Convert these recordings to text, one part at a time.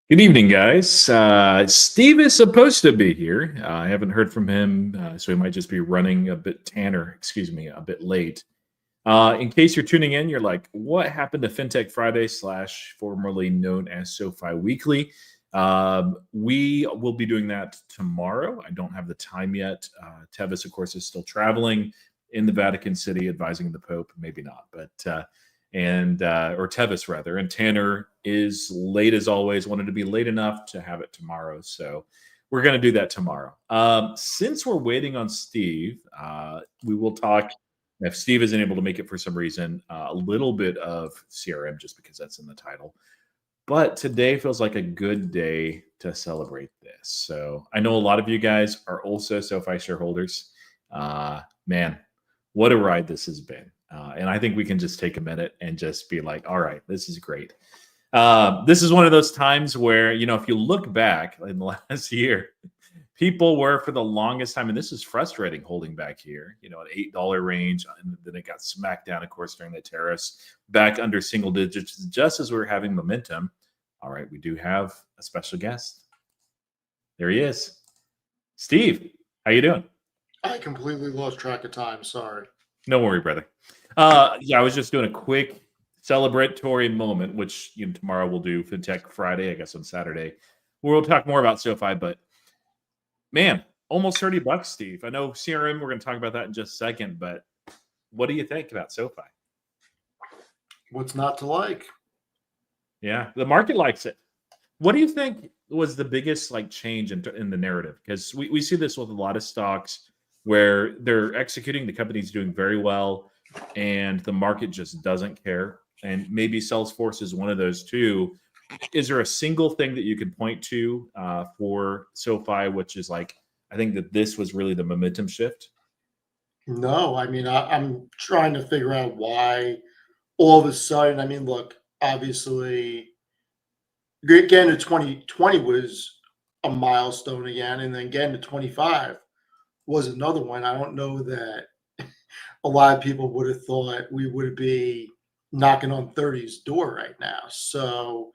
Good evening, guys. Steve is supposed to be here. I haven't heard from him, so he might just be running a bit a bit late. In case you're tuning in, you're like, what happened to FinTech Friday slash formerly known as SOFI Weekly? We will be doing that tomorrow. I don't have the time yet. Tevis, of course, is still traveling in the Vatican City, advising the Pope. Maybe not, but or Tevis rather. And Tanner is late as always. Wanted to be late enough to have it tomorrow, so we're going to do that tomorrow. Since we're waiting on Steve, we will talk. If Steve isn't able to make it for some reason, a little bit of CRM just because that's in the title. But today feels like a good day to celebrate this. So I know a lot of you guys are also SoFi shareholders. Man, what a ride this has been. And I think we can just take a minute and just be like, all right, this is great. This is one of those times where, if you look back in the last year, people were for the longest time, and this is frustrating holding back here, at $8 range. And then it got smacked down, of course, during the tariffs, back under single digits, just as we were having momentum. All right, we do have a special guest. There he is. Steve, how you doing? I completely lost track of time. Sorry. No worry, brother. I was just doing a quick celebratory moment, which tomorrow we'll do FinTech Friday, I guess on Saturday. We'll talk more about SoFi, but man, almost $30, Steve. I know CRM, we're going to talk about that in just a second, but what do you think about SoFi? What's not to like? Yeah, the market likes it. What do you think was the biggest change in the narrative? Because we see this with a lot of stocks where they're executing, the company's doing very well, and the market just doesn't care. And maybe Salesforce is one of those too. Is there a single thing that you could point to for SoFi, which is I think that this was really the momentum shift? No, I'm trying to figure out why all of a sudden, look, obviously, getting to 2020 was a milestone again, and then getting to 25 was another one. I don't know that a lot of people would have thought we would be knocking on 30's door right now. So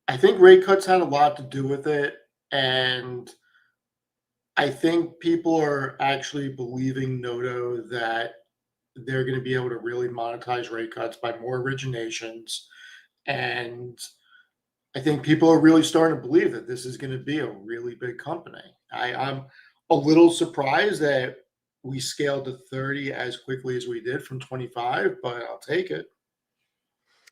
I think rate cuts had a lot to do with it. And I think people are actually believing Noto that they're going to be able to really monetize rate cuts by more originations. And I think people are really starting to believe that this is going to be a really big company. I'm a little surprised that we scaled to 30 as quickly as we did from 25, but I'll take it.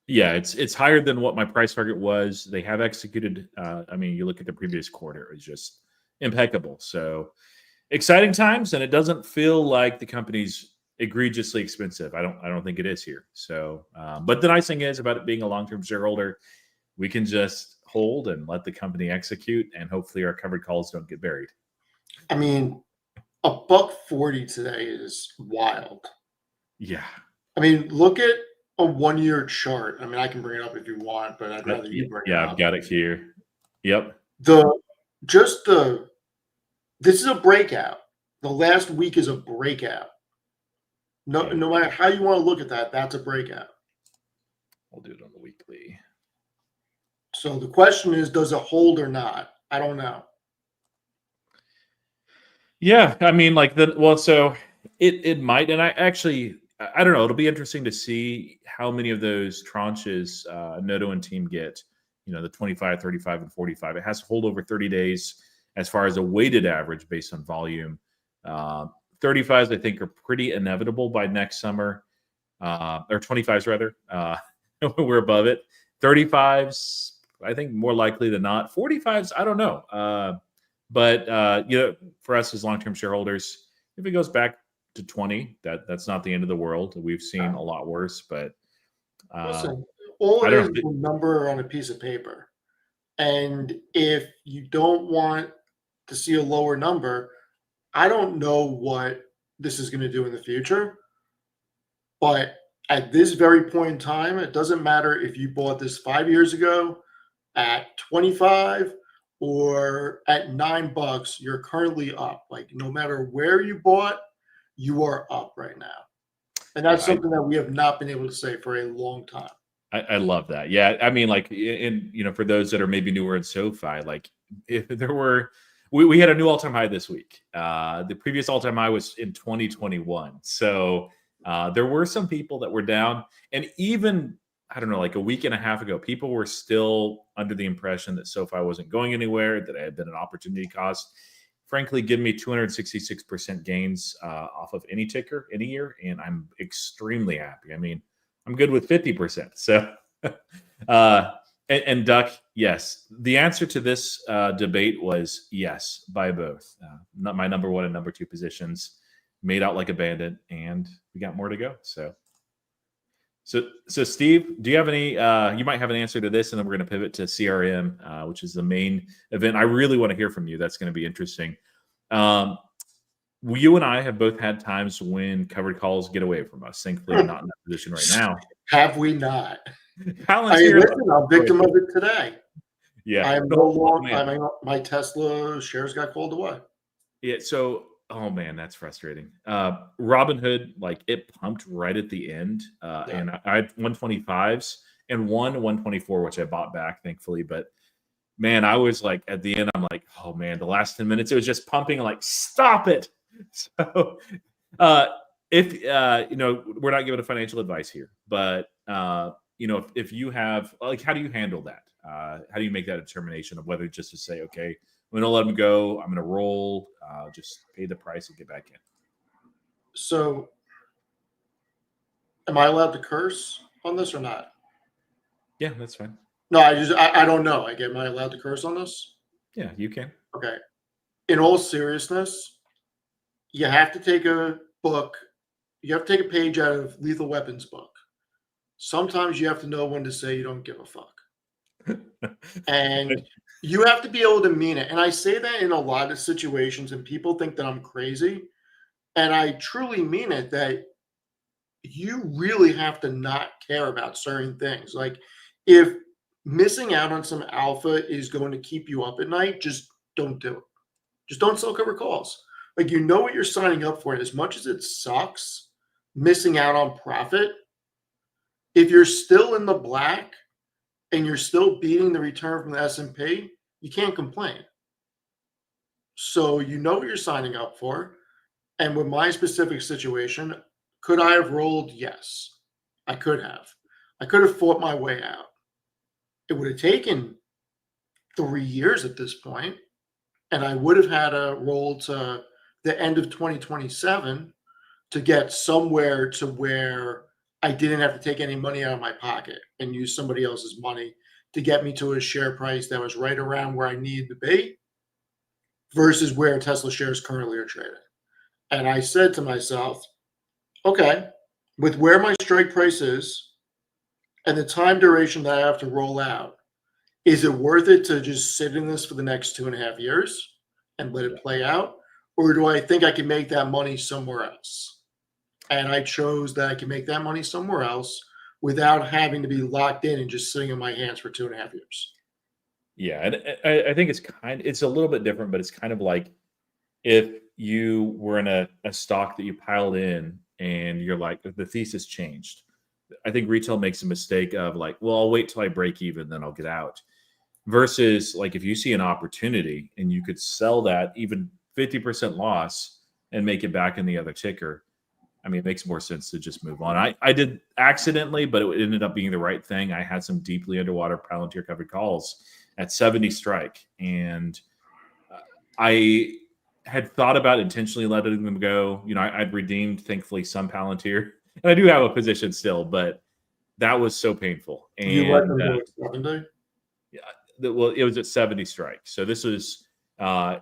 Yeah, it's higher than what my price target was. They have executed. You look at the previous quarter; it was just impeccable. So exciting times, and it doesn't feel like the company's egregiously expensive. I don't think it is here. So, but the nice thing is about it being a long-term shareholder, we can just hold and let the company execute, and hopefully our covered calls don't get buried. $1.40 today is wild. Yeah. Look at a 1-year chart. I can bring it up if you want, but I'd rather you bring it up. Yeah, I've got it here. Yep. This is a breakout. The last week is a breakout. No matter how you want to look at that, that's a breakout. I'll do it on the weekly. So the question is, does it hold or not? I don't know. Yeah, so it might, and I don't know. It'll be interesting to see how many of those tranches Noto and team get. The 25, 35, and 45. It has to hold over 30 days as far as a weighted average based on volume. 35s, I think, are pretty inevitable by next summer, or 25s rather. We're above it. 35s, I think, more likely than not. 45s, I don't know. But for us as long-term shareholders, if it goes back to 20, that's not the end of the world. We've seen a lot worse, but listen, all it is a number on a piece of paper. And if you don't want to see a lower number, I don't know what this is going to do in the future. But at this very point in time, it doesn't matter if you bought this 5 years ago at 25 or at $9, you're currently up. No matter where you bought, you are up right now. And that's something that we have not been able to say for a long time. I love that. Yeah, I mean, like, for those that are maybe newer in SoFi, like, if there were, we had a new all-time high this week. The previous all-time high was in 2021. So there were some people that were down, and even I don't know, like a week and a half ago, people were still under the impression that SoFi wasn't going anywhere, that it had been an opportunity cost. Frankly, give me 266% gains off of any ticker any year, and I'm extremely happy. I mean, I'm good with 50%. So, and Duck, yes, the answer to this debate was yes, buy both. Not my number one and number two positions, made out like a bandit, and we got more to go. So Steve, do you have any? You might have an answer to this, and then we're going to pivot to CRM, which is the main event. I really want to hear from you. That's going to be interesting. You and I have both had times when covered calls get away from us. Thankfully, I'm not in that position right now. Have we not? Palantir, I'm victim of it today. Yeah, I am no longer. My Tesla shares got called away. Yeah, so oh man, that's frustrating. Robinhood, like it pumped right at the end, and I had 125s and 124, which I bought back, thankfully. But man, I was like at the end, I'm like, oh man, the last 10 minutes, it was just pumping, like, stop it. So if we're not giving a financial advice here, but if you have, like, how do you handle that? How do you make that determination of whether just to say, okay, I'm going to let them go, I'm going to roll, just pay the price and get back in? So am I allowed to curse on this or not? Yeah, that's fine. No, I don't know. Am I allowed to curse on this? Yeah, you can. Okay. In all seriousness, you have to take a book. You have to take a page out of Lethal Weapons book. Sometimes you have to know when to say you don't give a fuck. And you have to be able to mean it. And I say that in a lot of situations, and people think that I'm crazy. And I truly mean it, that you really have to not care about certain things. Like, if missing out on some alpha is going to keep you up at night, just don't do it. Just don't sell covered calls. Like, you know what you're signing up for. And as much as it sucks missing out on profit, if you're still in the black and you're still beating the return from the S&P, you can't complain. So you know what you're signing up for. And with my specific situation, could I have rolled? Yes, I could have. I could have fought my way out. It would have taken 3 years at this point, and I would have had to roll to the end of 2027 to get somewhere to where I didn't have to take any money out of my pocket and use somebody else's money to get me to a share price that was right around where I needed to be versus where Tesla shares currently are trading. And I said to myself, okay, with where my strike price is and the time duration that I have to roll out, is it worth it to just sit in this for the next 2.5 years and let it play out? Or do I think I can make that money somewhere else? And I chose that I can make that money somewhere else without having to be locked in and just sitting in my hands for 2.5 years. Yeah, and I think it's a little bit different, but it's kind of like if you were in a stock that you piled in and you're like, the thesis changed. I think retail makes a mistake of like, well, I'll wait till I break even, then I'll get out. Versus like if you see an opportunity and you could sell that even 50% loss and make it back in the other ticker. I mean, it makes more sense to just move on. I did accidentally, but it ended up being the right thing. I had some deeply underwater Palantir covered calls at 70 strike. And I had thought about intentionally letting them go. I'd redeemed, thankfully, some Palantir. And I do have a position still, but that was so painful. And you let them go at 70? Yeah, well, it was at 70 strike. So this was, I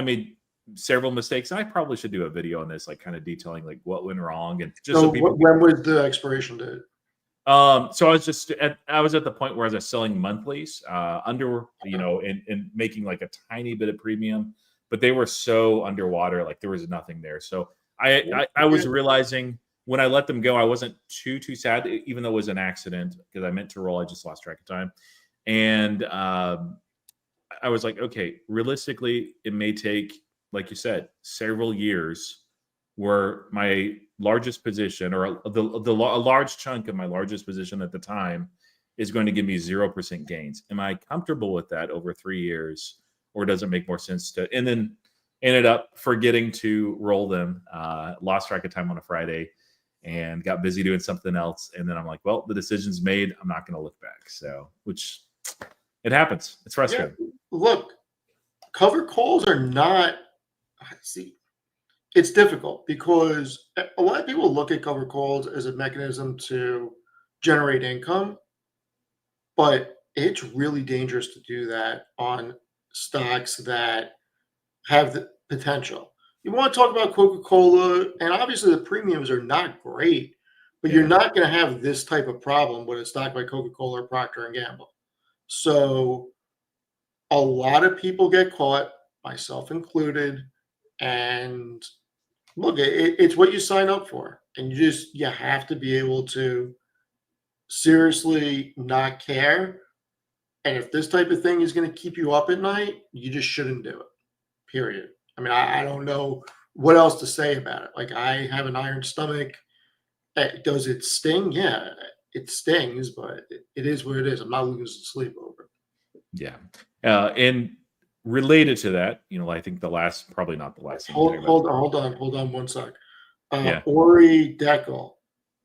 made several mistakes. And I probably should do a video on this, like kind of detailing like what went wrong. And just so people when was the expiration date? So I was at the point where I was selling monthlies under, and making like a tiny bit of premium, but they were so underwater, like there was nothing there. So I was realizing when I let them go, I wasn't too sad, even though it was an accident because I meant to roll. I just lost track of time. And I was like, okay, realistically, it may take, like you said, several years where my largest position, or a large chunk of my largest position at the time, is going to give me 0% gains. Am I comfortable with that over 3 years, or does it make more sense to? And then ended up forgetting to roll them, lost track of time on a Friday, and got busy doing something else. And then I'm like, well, the decision's made. I'm not going to look back. So, which it happens. It's frustrating. Yeah, look, covered calls are not. See, it's difficult because a lot of people look at covered calls as a mechanism to generate income, but it's really dangerous to do that on stocks that have the potential. You want to talk about Coca-Cola, and obviously the premiums are not great, but you're Yeah. not going to have this type of problem with a stock like Coca-Cola or Procter and Gamble. So a lot of people get caught, myself included, and look, it's what you sign up for, and you have to be able to seriously not care. And if this type of thing is going to keep you up at night, you just shouldn't do it. Period. I mean, I don't know what else to say about it. Like, I have an iron stomach. Does it sting? Yeah, it stings, but it is what it is. I'm not losing sleep over it. Yeah. And related to that, I think probably not the last thing. Hold on 1 sec. Yeah. Ori Deckel.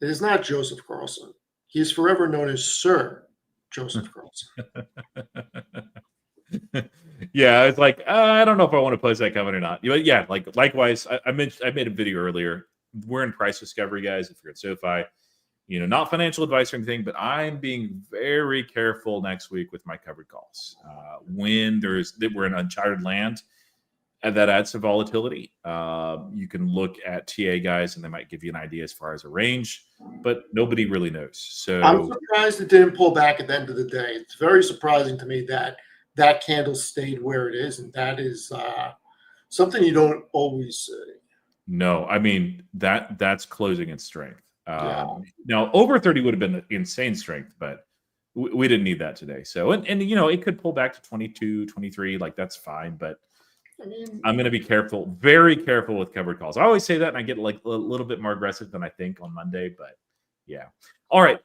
It is not Joseph Carlson. He is forever known as Sir Joseph Carlson. Yeah, it's like I don't know if I want to post that comment or not. But yeah, like likewise, I made a video earlier. We're in price discovery, guys. If you're at SOFI, not financial advice or anything, but I'm being very careful next week with my covered calls. When we're in uncharted land, and that adds some volatility. You can look at TA guys, and they might give you an idea as far as a range, but nobody really knows. So I'm surprised it didn't pull back at the end of the day. It's very surprising to me that candle stayed where it is, and that is something you don't always see. No, I mean that's closing in strength. Yeah. Now over 30 would have been insane strength, but we didn't need that today. So and it could pull back to 22, 23, like that's fine, but I mean, I'm going to be careful, very careful with covered calls. I always say that, and I get like a little bit more aggressive than I think on Monday, but yeah. All right,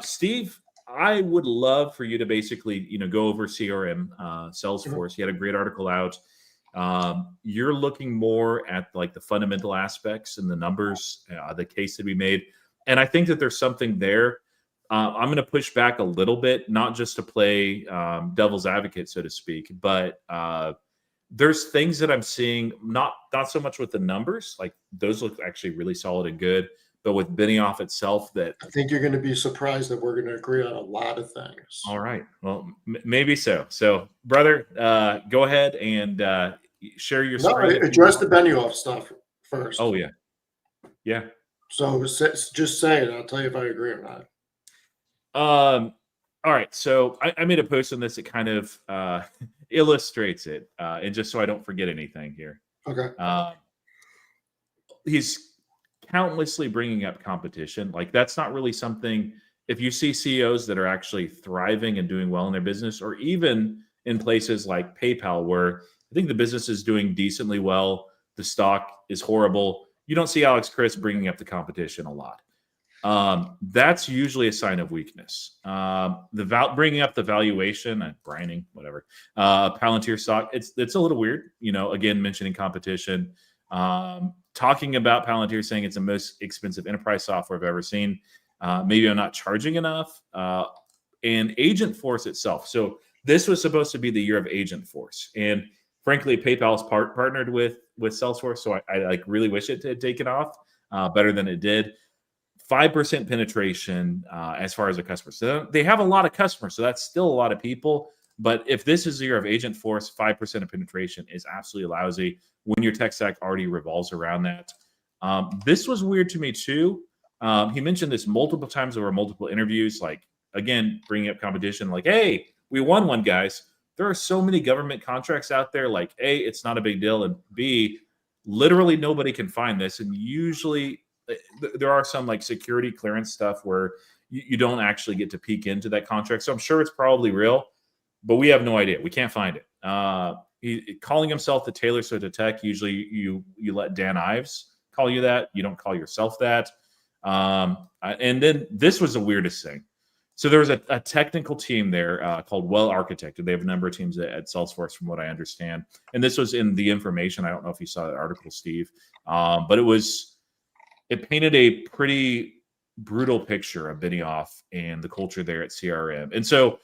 Steve, I would love for you to basically, go over CRM, Salesforce. You had a great article out. You're looking more at like the fundamental aspects and the numbers, the case that we made, and I think that there's something there. I'm going to push back a little bit, not just to play devil's advocate, so to speak, but there's things that I'm seeing, not so much with the numbers, like those look actually really solid and good, but with Benioff itself, that I think you're going to be surprised that we're going to agree on a lot of things. all right, well, maybe so. So, brother, go ahead and share your screen. Address the Benioff stuff first. Oh yeah. So just say it. I'll tell you if I agree or not. All right, so I made a post on this. It kind of illustrates it, and just so I don't forget anything here. Okay. He's countlessly bringing up competition. Like that's not really something. If you see CEOs that are actually thriving and doing well in their business, or even in places like PayPal, where I think the business is doing decently well, the stock is horrible, you don't see Alex Chris bringing up the competition a lot. That's usually a sign of weakness. Bringing up the valuation, brining, whatever, Palantir stock, it's a little weird. Again, mentioning competition, talking about Palantir, saying it's the most expensive enterprise software I've ever seen. Maybe I'm not charging enough. And Agentforce itself. So this was supposed to be the year of Agentforce, and frankly, PayPal's partnered with Salesforce, so I like really wish it had taken off better than it did. 5% penetration as far as a customer. So they have a lot of customers, so that's still a lot of people. But if this is the year of Agentforce, 5% of penetration is absolutely lousy when your tech stack already revolves around that. This was weird to me too. He mentioned this multiple times over multiple interviews, like, again, bringing up competition, like, hey, we won one, guys. There are so many government contracts out there, like, A, it's not a big deal, and B, literally nobody can find this. And usually there are some like security clearance stuff where you don't actually get to peek into that contract. So I'm sure it's probably real, but we have no idea. We can't find it. He calling himself the Taylor Swift of tech. Usually you let Dan Ives call you that. You don't call yourself that. And then this was the weirdest thing. So there was a technical team there called Well Architected. They have a number of teams at Salesforce, from what I understand. And this was in the information. I don't know if you saw that article, Steve, but it painted a pretty brutal picture of Benioff and the culture there at CRM. And so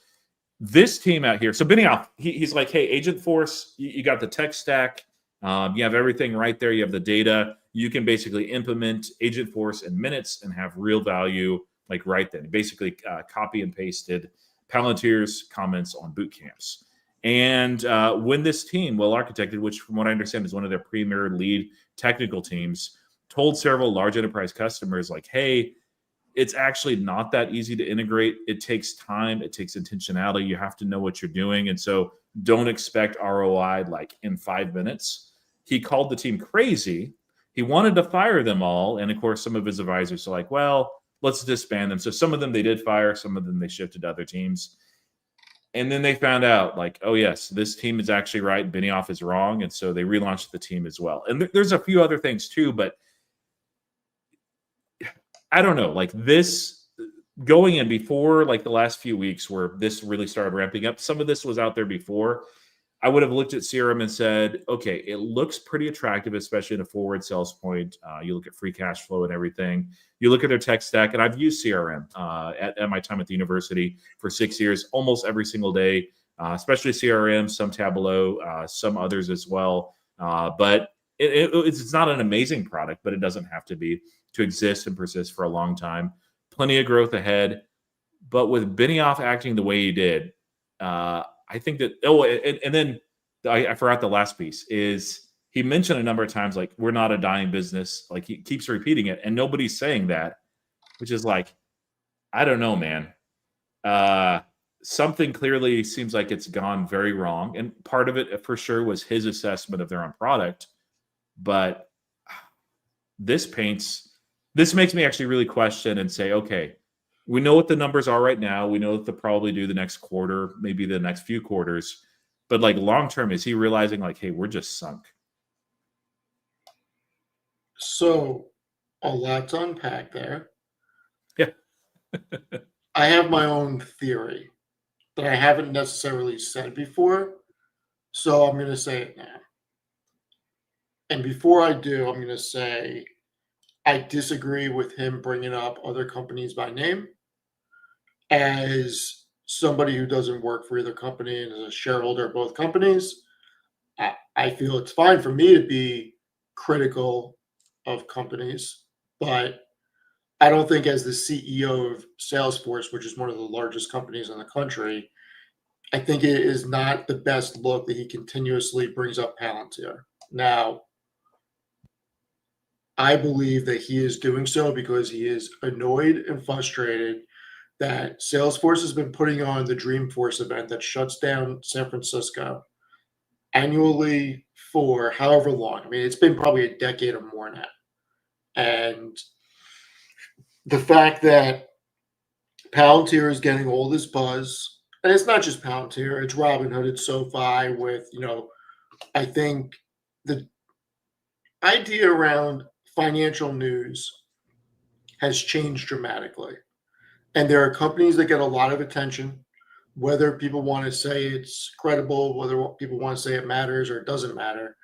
this team out here, so Benioff, he's like, hey, Agentforce, you got the tech stack. You have everything right there. You have the data. You can basically implement Agentforce in minutes and have real value like right then. Basically copy and pasted Palantir's comments on boot camps. And when this team, Well Architected, which from what I understand is one of their premier lead technical teams, told several large enterprise customers like, hey, it's actually not that easy to integrate. It takes time. It takes intentionality. You have to know what you're doing. And so don't expect ROI like in 5 minutes. He called the team crazy. He wanted to fire them all. And of course, some of his advisors are like, well, let's disband them. So some of them they did fire. Some of them they shifted to other teams. And then they found out like, oh, yes, this team is actually right. Benioff is wrong. And so they relaunched the team as well. And there's a few other things too, but I don't know, like this going in before like the last few weeks where this really started ramping up. Some of this was out there before. I would have looked at CRM and said, okay, it looks pretty attractive, especially in a forward sales point. You look at free cash flow and everything. You look at their tech stack, and I've used CRM at my time at the university for 6 years, almost every single day, especially CRM, some Tableau, some others as well. But it's not an amazing product, but it doesn't have to be to exist and persist for a long time. Plenty of growth ahead. But with Benioff acting the way he did, I think that, and then I forgot the last piece is he mentioned a number of times, like, we're not a dying business. Like he keeps repeating it and nobody's saying that, which is like, I don't know, man. Something clearly seems like it's gone very wrong. And part of it for sure was his assessment of their own product. But this makes me actually really question and say, okay, we know what the numbers are right now. We know what they'll probably do the next quarter, maybe the next few quarters. But like long term, is he realizing like, hey, we're just sunk? So a lot to unpack there. Yeah. I have my own theory that I haven't necessarily said before. So I'm going to say it now. And before I do, I'm going to say I disagree with him bringing up other companies by name. As somebody who doesn't work for either company and is a shareholder of both companies, I feel it's fine for me to be critical of companies, but I don't think as the CEO of Salesforce, which is one of the largest companies in the country, I think it is not the best look that he continuously brings up Palantir. Now, I believe that he is doing so because he is annoyed and frustrated that Salesforce has been putting on the Dreamforce event that shuts down San Francisco annually for however long. I mean, it's been probably a decade or more now. And the fact that Palantir is getting all this buzz, and it's not just Palantir, it's Robinhood, it's SOFI with, I think the idea around financial news has changed dramatically. And there are companies that get a lot of attention, whether people want to say it's credible, whether people want to say it matters or it doesn't matter.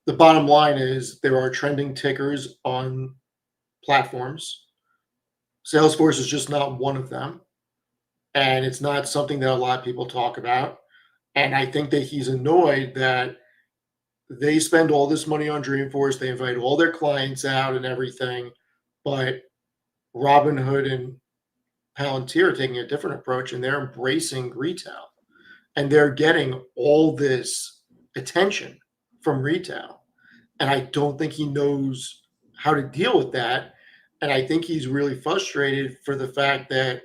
The bottom line is there are trending tickers on platforms. Salesforce is just not one of them. And it's not something that a lot of people talk about. And I think that he's annoyed that they spend all this money on Dreamforce. They invite all their clients out and everything. But Robinhood and Palantir are taking a different approach, and they're embracing retail. And they're getting all this attention from retail. And I don't think he knows how to deal with that. And I think he's really frustrated for the fact that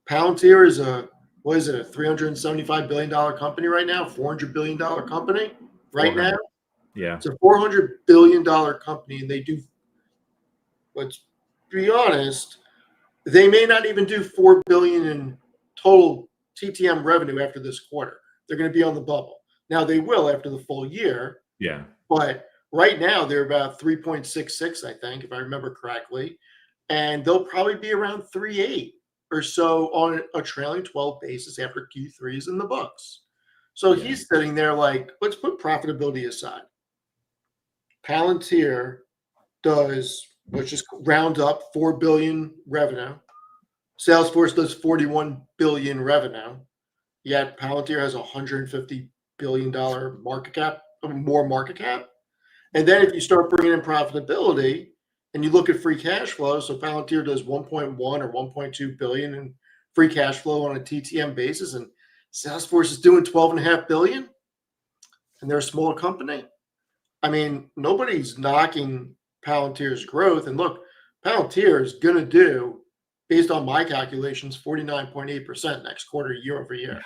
Palantir is a $375 billion company right now, $400 billion company right now. Yeah. It's a $400 billion company, and they do, let's be honest, they may not even do $4 billion in total TTM revenue after this quarter. They're going to be on the bubble. Now they will after the full year. Yeah. But Right now, they're about 3.66, I think, if I remember correctly, and they'll probably be around 3.8 or so on a trailing 12 basis after Q3 is in the books. So Yeah. he's sitting there like, let's put profitability aside. Palantir does, let's just round up, 4 billion revenue. Salesforce does 41 billion revenue. Yet Palantir has $150 billion market cap, more market cap. And then if you start bringing in profitability and you look at free cash flow, so Palantir does 1.1 or 1.2 billion in free cash flow on a TTM basis, and Salesforce is doing 12.5 billion, and they're a smaller company. I mean, nobody's knocking Palantir's growth. And look, Palantir is going to do, based on my calculations, 49.8% next quarter, year over year.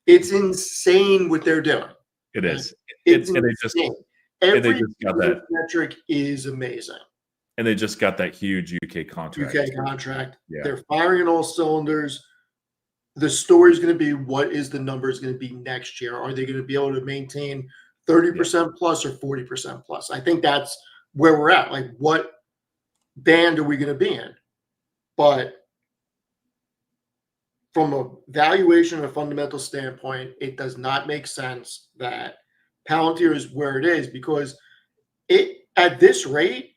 It's insane what they're doing. It is. It's and insane. they Every just got that. metric is amazing. And they just got that huge UK contract. UK contract. Yeah. They're firing on all cylinders. The story is going to be, what is the numbers going to be next year? Are they going to be able to maintain 30% plus or 40% plus? I think that's where we're at. Like, what band are we going to be in? But from a valuation and a fundamental standpoint, it does not make sense that Palantir is where it is, because it, at this rate,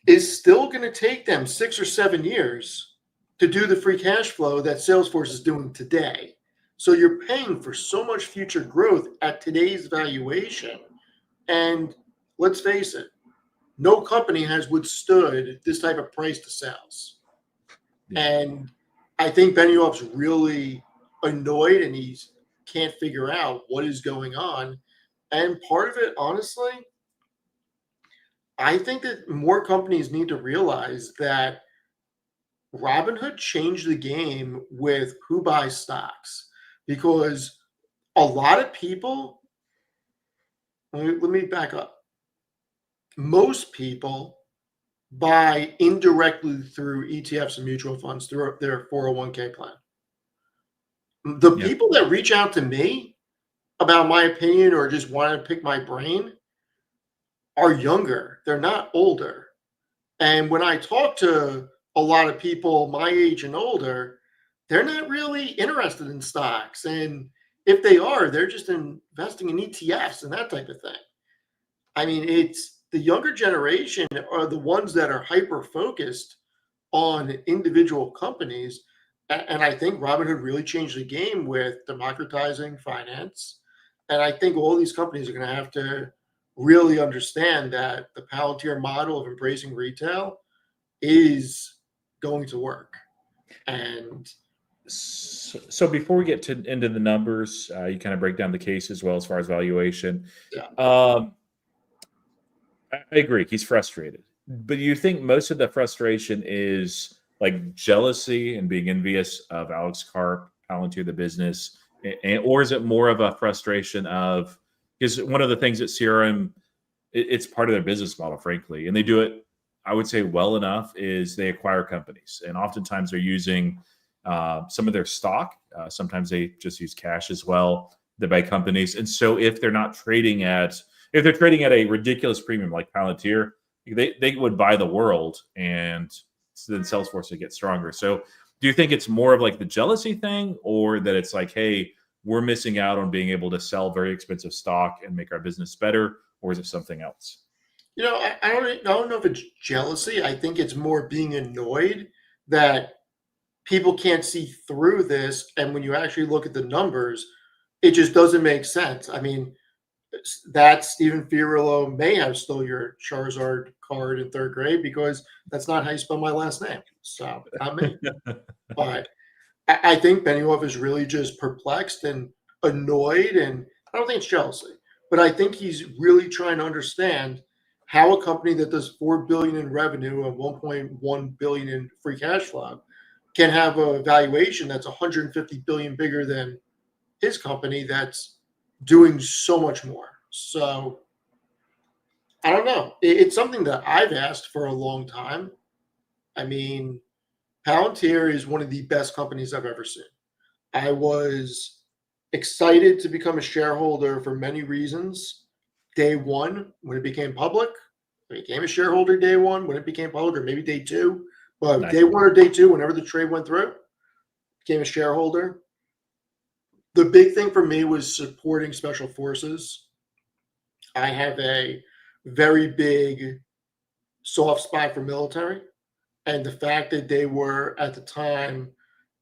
is still going to take them 6 or 7 years to do the free cash flow that Salesforce is doing today. So you're paying for so much future growth at today's valuation. And let's face it, no company has withstood this type of price to sales. Yeah. And I think Benioff's really annoyed, and he can't figure out what is going on. And part of it, honestly, I think that more companies need to realize that Robinhood changed the game with who buys stocks, because a lot of people, let me back up. Most people buy indirectly through ETFs and mutual funds through their 401k plan. The people that reach out to me about my opinion or just want to pick my brain are younger. They're not older. And when I talk to a lot of people my age and older, they're not really interested in stocks. And if they are, they're just investing in ETFs and that type of thing. I mean, it's the younger generation are the ones that are hyper focused on individual companies. And I think Robinhood really changed the game with democratizing finance. And I think all these companies are going to have to really understand that the Palantir model of embracing retail is going to work. And so before we get into the numbers, you kind of break down the case as well as far as valuation. Yeah. I agree. He's frustrated. But you think most of the frustration is like jealousy and being envious of Alex Karp, Palantir, the business, or is it more of a frustration of, because one of the things that CRM, it's part of their business model, frankly, and they do it, I would say, well enough, is they acquire companies, and oftentimes they're using some of their stock. Sometimes they just use cash as well. They buy companies, and so if they're trading at a ridiculous premium like Palantir, they would buy the world, and then Salesforce would get stronger. So do you think it's more of like the jealousy thing, or that it's like, hey, we're missing out on being able to sell very expensive stock and make our business better, or is it something else? I don't know if it's jealousy. I think it's more being annoyed that people can't see through this. And when you actually look at the numbers, it just doesn't make sense. I mean, that Stephen Fiorillo may have stole your Charizard card in 3rd grade, because that's not how you spell my last name. So not me. But I think Benioff is really just perplexed and annoyed, and I don't think it's jealousy, but I think he's really trying to understand how a company that does 4 billion in revenue and 1.1 billion in free cash flow can have a valuation that's 150 billion bigger than his company that's doing so much more. So I don't know. It's something that I've asked for a long time. I mean, Palantir is one of the best companies I've ever seen. I was excited to become a shareholder for many reasons. day one when it became public. I became a shareholder day one when it became public, or maybe day two. But Nice. day one or day two, whenever the trade went through, became a shareholder. The big thing for me was supporting special forces. I have a very big soft spot for military. And the fact that they were at the time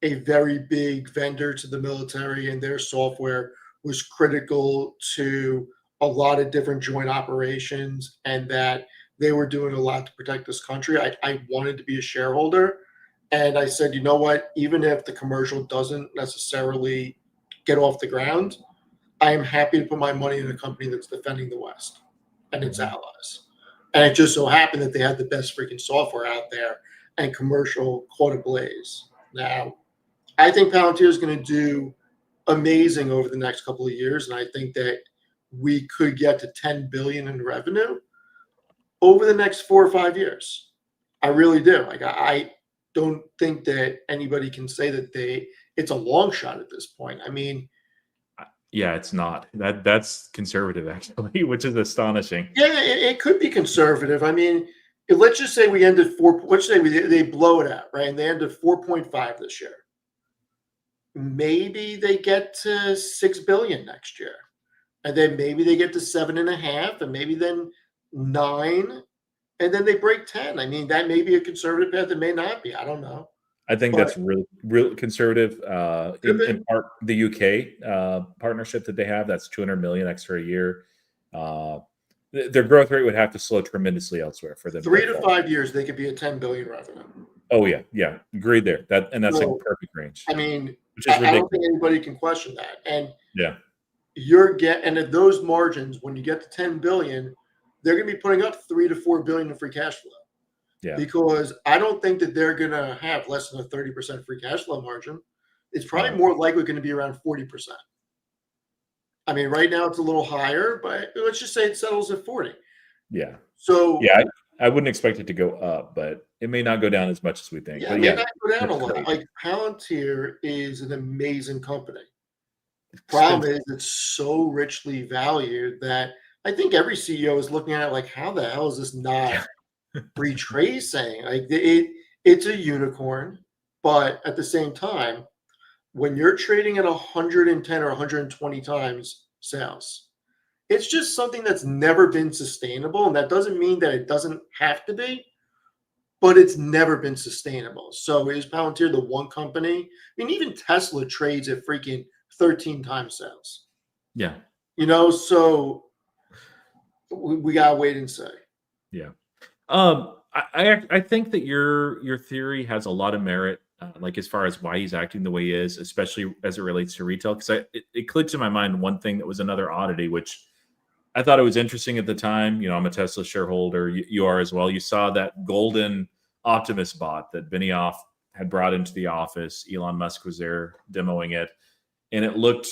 a very big vendor to the military and their software was critical to a lot of different joint operations, and that they were doing a lot to protect this country. I wanted to be a shareholder. And I said, you know what, even if the commercial doesn't necessarily get off the ground, I am happy to put my money in a company that's defending the West and its allies. And it just so happened that they had the best freaking software out there, and commercial caught ablaze. Now, I think Palantir is going to do amazing over the next couple of years, and I think that we could get to 10 billion in revenue over the next 4 or 5 years. I really do. Like, I don't think that anybody can say that it's a long shot at this point. I mean, yeah, it's not. That's conservative actually, which is astonishing. yeah, it could be conservative. I mean, let's just say we ended let's say they blow it out, right? And they ended 4.5 this year. Maybe they get to 6 billion next year. And then maybe they get to 7.5, and maybe then 9, and then they break 10. I mean, that may be a conservative path. It may not be. I don't know. I think that's real conservative. In part, the UK partnership that they have, that's 200 million extra a year. Their growth rate would have to slow tremendously elsewhere for them. 3 to 5 years, they could be at 10 billion revenue. Oh yeah, agreed there. That's like a perfect range. I mean, which is ridiculous. I don't think anybody can question that. And yeah, and at those margins, when you get to 10 billion, they're going to be putting up 3 to 4 billion in free cash flow. Yeah. Because I don't think that they're going to have less than a 30% free cash flow margin. It's probably more likely going to be around 40%. I mean, right now it's a little higher, but let's just say it settles at 40. Yeah. So yeah, I wouldn't expect it to go up, but it may not go down as much as we think. Yeah, but it may not go down a lot. Like, Palantir is an amazing company. The problem is it's so richly valued that I think every CEO is looking at it like, how the hell is this not retracing? Like, it's a unicorn, but at the same time, when you're trading at 110 or 120 times sales, it's just something that's never been sustainable. And that doesn't mean that it doesn't have to be, but it's never been sustainable. So is Palantir the one company? I mean, even Tesla trades at freaking 13 times sales. Yeah. You know, so we gotta wait and see. Yeah. I think that your theory has a lot of merit, like as far as why he's acting the way he is, especially as it relates to retail. Because it clicked in my mind one thing that was another oddity, which I thought it was interesting at the time. You know, I'm a Tesla shareholder. You are as well. You saw that golden Optimus bot that Benioff had brought into the office. Elon Musk was there demoing it, and it looked,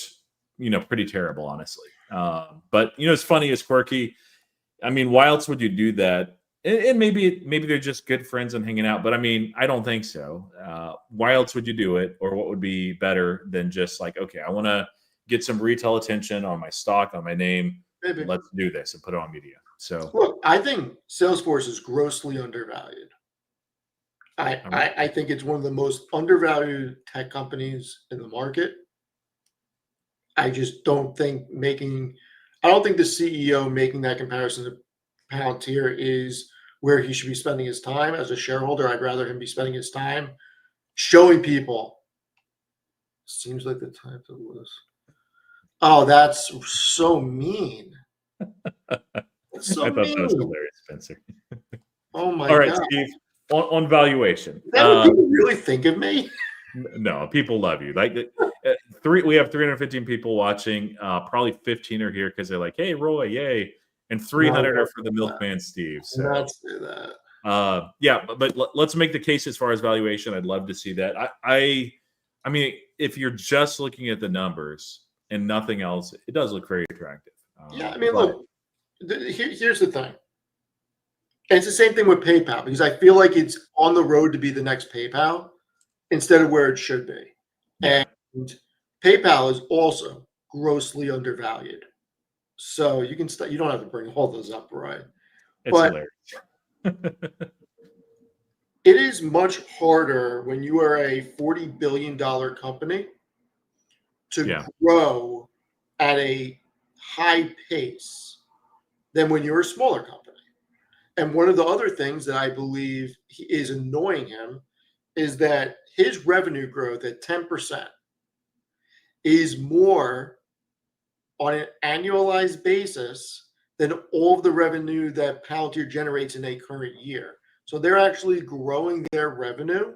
pretty terrible, honestly. But it's funny, it's quirky. I mean, why else would you do that? And maybe they're just good friends and hanging out. But I mean, I don't think so. Why else would you do it? Or what would be better than just like, okay, I want to get some retail attention on my stock, on my name. Maybe. Let's do this and put it on media. So look, I think Salesforce is grossly undervalued. I think it's one of the most undervalued tech companies in the market. I just don't think I don't think the CEO making that comparison to Palantir is where he should be spending his time. As a shareholder, I'd rather him be spending his time showing people. Seems like the time to lose. Oh, that's so mean. That's so I thought mean. that was hilarious, Spencer. Oh my God. All right, God. Steve, on valuation. Is that what people really think of me? No, people love you. Like we have 315 people watching. Probably 15 are here because they're like, "Hey, Roy, yay!" And 300 are for the Milkman Steve. So let's do that. Yeah, but let's make the case as far as valuation. I'd love to see that. I mean, if you're just looking at the numbers and nothing else, it does look very attractive. Yeah, I mean, look, here's the thing. And it's the same thing with PayPal, because I feel like it's on the road to be the next PayPal instead of where it should be. Yeah. And PayPal is also grossly undervalued. So you can you don't have to bring all those up, right? It's But hilarious. it is much harder when you are a $40 billion company to Yeah. grow at a high pace than when you're a smaller company. And one of the other things that I believe is annoying him is that his revenue growth at 10% is more on an annualized basis than all of the revenue that Palantir generates in a current year. So they're actually growing their revenue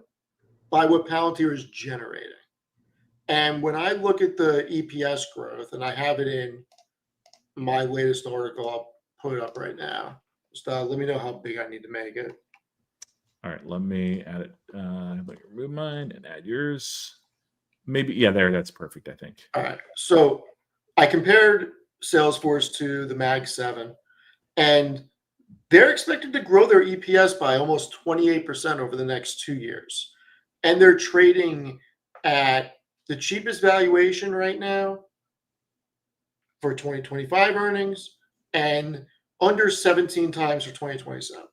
by what Palantir is generating. And when I look at the EPS growth, and I have it in my latest article, I'll put it up right now. Just let me know how big I need to make it. All right, let me add it. Let me remove mine and add yours. Maybe, yeah, there. That's perfect, I think. All right. So I compared Salesforce to the Mag 7, and they're expected to grow their EPS by almost 28% over the next 2 years. And they're trading at the cheapest valuation right now for 2025 earnings and under 17 times for 2027.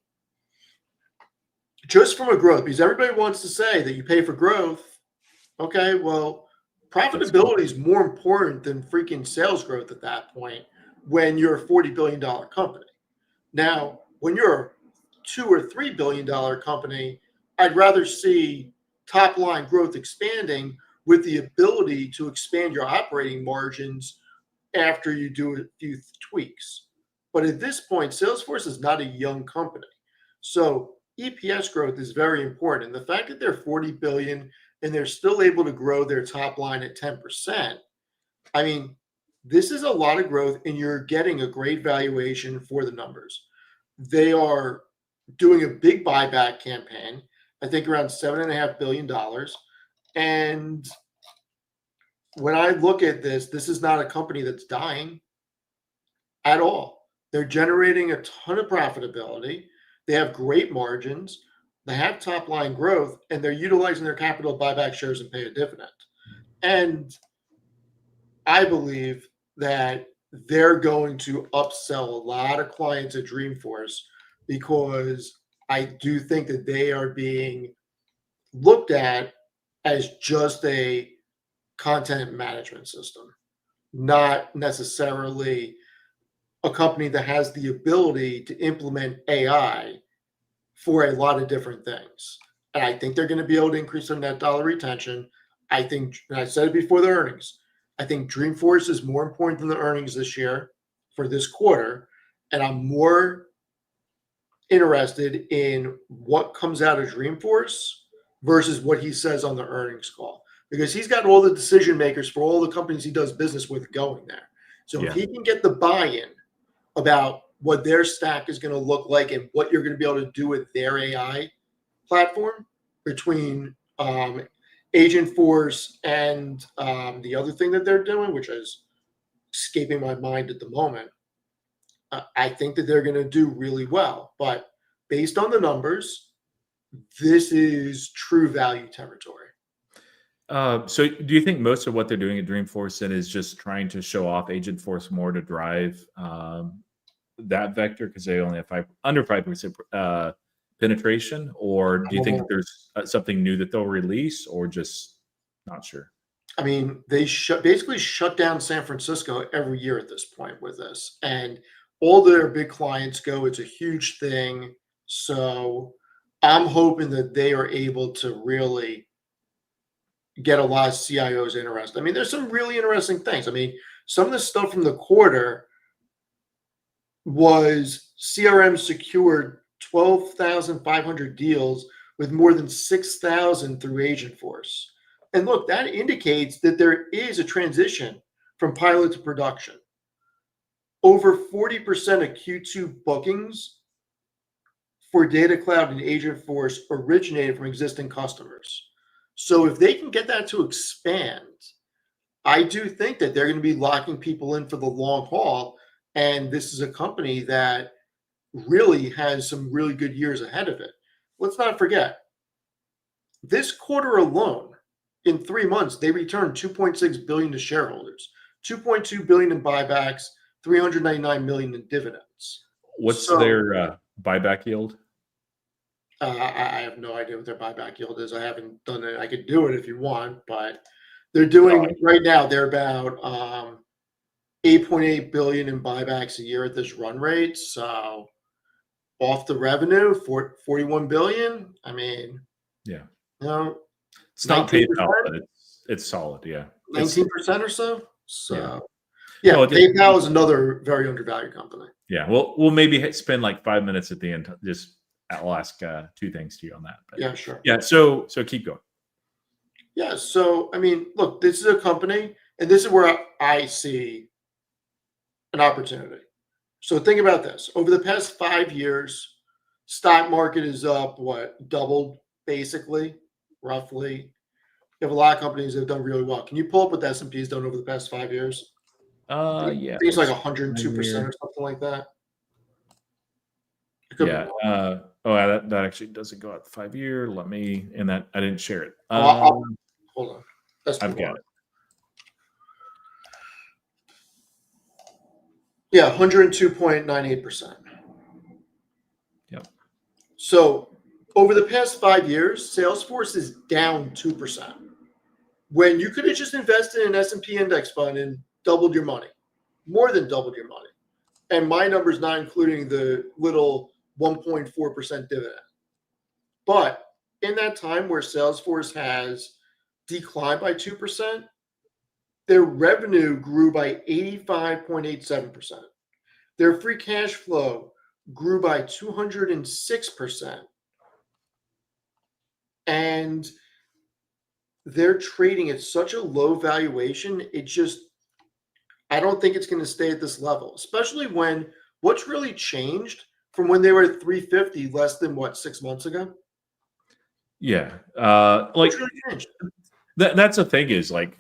Just from a growth, because everybody wants to say that you pay for growth. Okay, well, profitability is more important than freaking sales growth at that point when you're a $40 billion company. Now, when you're a $2 or $3 billion company, I'd rather see top line growth expanding with the ability to expand your operating margins after you do a few tweaks. But at this point, Salesforce is not a young company. So EPS growth is very important. And the fact that they're 40 billion and they're still able to grow their top line at 10%, I mean, this is a lot of growth and you're getting a great valuation for the numbers. They are doing a big buyback campaign, I think around $7.5 billion. And when I look at this, this is not a company that's dying at all. They're generating a ton of profitability. They have great margins. They have top line growth, and they're utilizing their capital to buy back shares and pay a dividend. And I believe that they're going to upsell a lot of clients at Dreamforce because I do think that they are being looked at as just a content management system, not necessarily a company that has the ability to implement AI for a lot of different things. And I think they're going to be able to increase their net dollar retention. I think, and I said it before the earnings, I think Dreamforce is more important than the earnings this year for this quarter. And I'm more interested in what comes out of Dreamforce versus what he says on the earnings call, because he's got all the decision makers for all the companies he does business with going there. So if he can get the buy-in about what their stack is going to look like and what you're going to be able to do with their AI platform between Agentforce and the other thing that they're doing, which is escaping my mind at the moment, I think that they're going to do really well. But based on the numbers, this is true value territory. So do you think most of what they're doing at Dreamforce then is just trying to show off Agentforce more to drive that vector because they only have under 5% penetration? Or do you think there's something new that they'll release, or just not sure? I mean, they basically shut down San Francisco every year at this point with this, and all their big clients go. It's a huge thing. So I'm hoping that they are able to really get a lot of CIOs interested. I mean, there's some really interesting things. I mean, some of the stuff from the quarter was CRM secured 12,500 deals with more than 6,000 through Agentforce. And look, that indicates that there is a transition from pilot to production. Over 40% of Q2 bookings for Data Cloud and Agentforce originated from existing customers. So if they can get that to expand, I do think that they're going to be locking people in for the long haul. And this is a company that really has some really good years ahead of it. Let's not forget, this quarter alone, in 3 months, they returned $2.6 billion to shareholders, $2.2 billion in buybacks, $399 million in dividends. What's So their buyback yield? I have no idea what their buyback yield is. I haven't done it. I could do it if you want, but they're doing right now. They're about 8.8 billion in buybacks a year at this run rate. So off the revenue for 41 billion. I mean, Yeah, you know, it's not 19%, PayPal, but it's solid. Yeah, 19% or so. yeah. So yeah, No, PayPal is another very undervalued company. yeah. We'll maybe spend like 5 minutes at the end. Just I'll ask two things to you on that. But Yeah, sure. yeah. So keep going. Yeah. So I mean, look, this is a company, and this is where I see an opportunity. So think about this. Over the past 5 years, stock market is up, what, doubled basically, roughly. You have a lot of companies that have done really well. Can you pull up what the S&P has done over the past 5 years? I Yeah. think it's like let's 102% or something like that. It could be Yeah. more. That actually doesn't go out 5 year. Let me, and that I didn't share it. Hold on. That's I've got it. Yeah, 102.98%. Yep. So over the past 5 years, Salesforce is down 2%. When you could have just invested in an S&P index fund and doubled your money, more than doubled your money. And my number's not including the little 1.4% dividend. But in that time where Salesforce has declined by 2%, their revenue grew by 85.87%. Their free cash flow grew by 206%. And they're trading at such a low valuation. I don't think it's going to stay at this level, especially when what's really changed from when they were at 350 less than 6 months ago? Yeah. Like What's really changed? that's the thing is like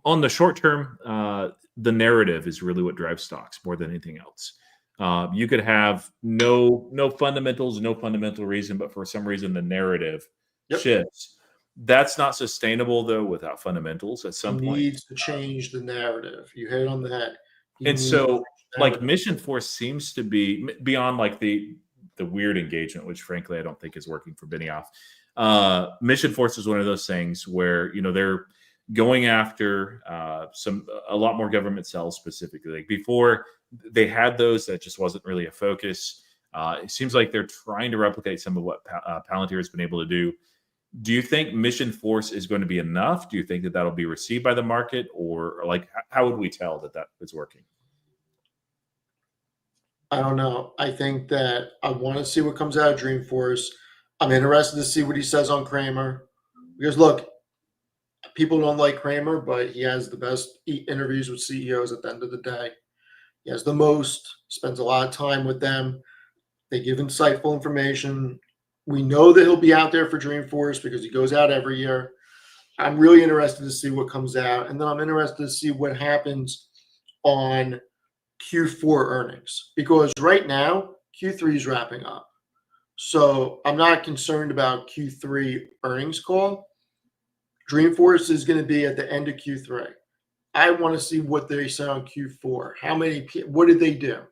on the short term, the narrative is really what drives stocks more than anything else. You could have no fundamentals, no fundamental reason, but for some reason the narrative shifts. That's not sustainable though without fundamentals at some point. Needs to change the narrative. You hit it on the head. And so like Mission Force seems to be beyond like the weird engagement, which frankly I don't think is working for Benioff. Mission Force is one of those things where they're going after a lot more government sales specifically. Like before, they had those that just wasn't really a focus. It seems like they're trying to replicate some of what Palantir has been able to do. Do you think Mission Force is going to be enough? Do you think that that'll be received by the market, or like how would we tell that is working? I don't know. I think that I want to see what comes out of Dreamforce. I'm interested to see what he says on Kramer, because look, people don't like Kramer, but he has the best interviews with CEOs at the end of the day. He has the most, spends a lot of time with them. They give insightful information. We know that he'll be out there for Dreamforce because he goes out every year. I'm really interested to see what comes out. And then I'm interested to see what happens on Q4 earnings, because right now Q3 is wrapping up. So I'm not concerned about Q3 earnings call. Dreamforce is going to be at the end of Q3. I want to see what they say on Q4. What did they do?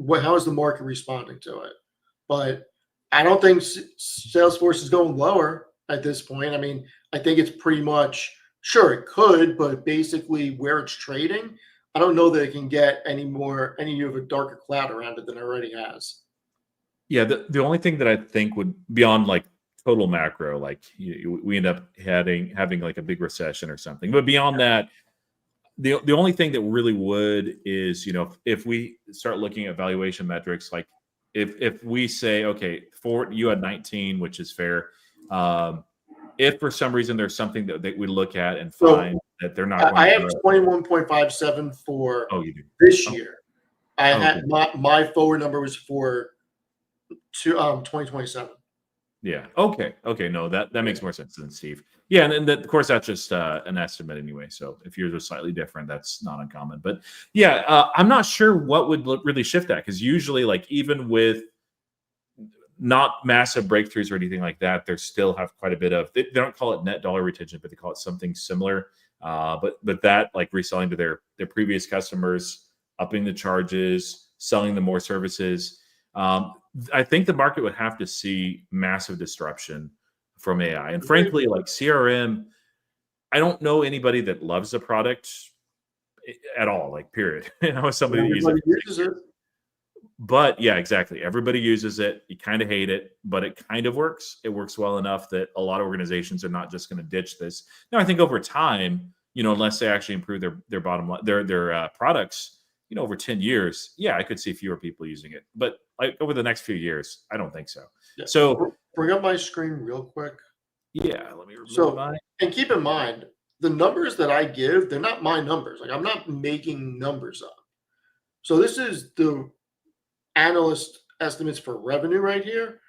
How is the market responding to it? But I don't think Salesforce is going lower at this point. I mean, I think it's pretty much, sure, it could, but basically where it's trading, I don't know that it can get any of a darker cloud around it than it already has. Yeah, the only thing that I think would, beyond like total macro, like we end up having like a big recession or something, but beyond that, the only thing that really would is, if we start looking at valuation metrics, like if we say, okay, you had 19, which is fair. If for some reason there's something that we look at and find that they're not going I have 21.57 for this year. I had my forward number was for 2027. Yeah. Okay. No, that makes more sense than Steve. Yeah, and of course that's just an estimate anyway. So if yours was slightly different, that's not uncommon. But yeah, I'm not sure what would really shift that, because usually, like even with not massive breakthroughs or anything like that. They still have quite a bit of, they don't call it net dollar retention, but they call it something similar. But that, like reselling to their previous customers, upping the charges, selling them more services. I think the market would have to see massive disruption from AI. And frankly, like CRM, I don't know anybody that loves the product at all, like period. I know somebody that uses it. But yeah, exactly. Everybody uses it. You kind of hate it, but it kind of works. It works well enough that a lot of organizations are not just going to ditch this. Now, I think over time, unless they actually improve their bottom line, their products, over 10 years, yeah, I could see fewer people using it. But like over the next few years, I don't think so. Yeah. So bring up my screen real quick. Yeah, let me remove mine. And keep in mind, the numbers that I give, they're not my numbers. Like I'm not making numbers up. So this is the analyst estimates for revenue right here.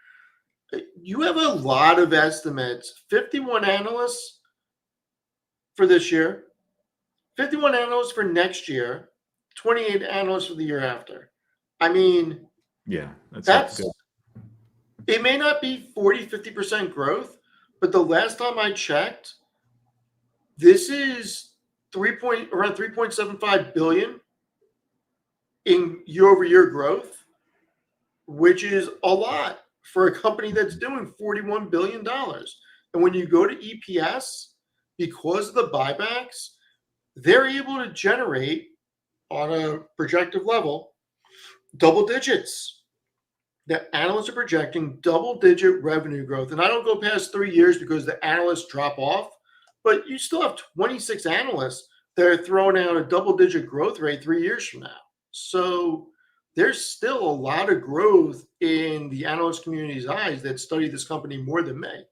You have a lot of estimates. 51 analysts for this year, 51 analysts for next year, 28 analysts for the year after. I mean, yeah, that's good. It may not be 40, 50% growth, but the last time I checked, this is around 3.75 billion in year-over-year growth, which is a lot for a company that's doing $41 billion. And when you go to EPS, because of the buybacks, they're able to generate on a projective level double digits. The analysts are projecting double-digit revenue growth. And I don't go past 3 years because the analysts drop off, but you still have 26 analysts that are throwing out a double-digit growth rate 3 years from now. So there's still a lot of growth in the analyst community's eyes that study this company more than me.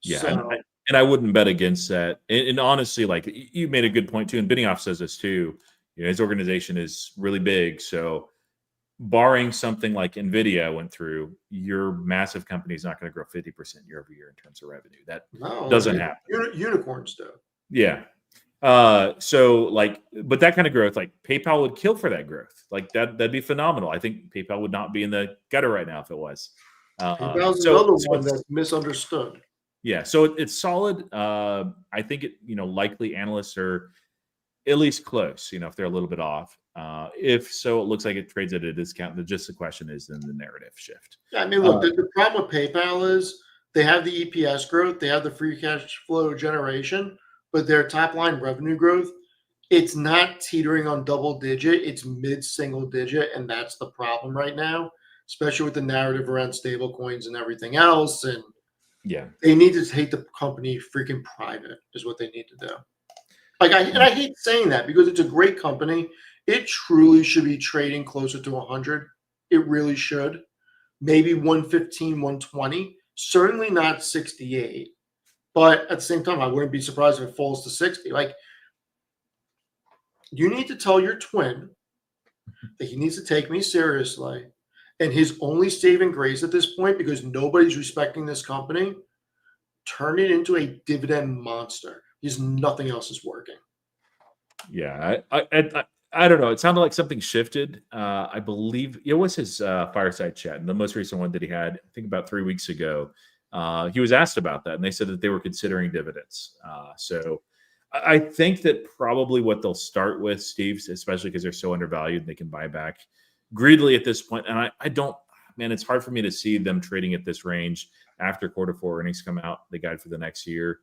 Yeah, so, and I wouldn't bet against that. And honestly, like you made a good point too, and Benioff says this too. His organization is really big, so barring something like NVIDIA went through, your massive company is not going to grow 50% year over year in terms of revenue. That doesn't happen. Unicorns do. Yeah. So like, but that kind of growth, like PayPal would kill for that growth. Like that'd be phenomenal. I think PayPal would not be in the gutter right now if it was. PayPal's another one that's misunderstood. Yeah. So it's solid. I think likely analysts are at least close, if they're a little bit off. If so, it looks like it trades at a discount. Just the question is then the narrative shift. Yeah, I mean, look, the problem with PayPal is they have the EPS growth, they have the free cash flow generation, but their top line revenue growth, it's not teetering on double digit, it's mid-single digit, and that's the problem right now, especially with the narrative around stable coins and everything else. And yeah, they need to take the company freaking private is what they need to do. Like I hate saying that because it's a great company. It truly should be trading closer to 100. It really should. Maybe 115, 120. Certainly not 68. But at the same time, I wouldn't be surprised if it falls to 60. Like, you need to tell your twin that he needs to take me seriously. And his only saving grace at this point, because nobody's respecting this company, turn it into a dividend monster. Because nothing else is working. Yeah, I don't know. It sounded like something shifted. I believe it was his fireside chat, and the most recent one that he had, I think about 3 weeks ago. He was asked about that, and they said that they were considering dividends. So I think that probably what they'll start with, Steve, especially because they're so undervalued, and they can buy back greedily at this point. And I don't, man, it's hard for me to see them trading at this range after quarter four earnings come out. They guide for the next year,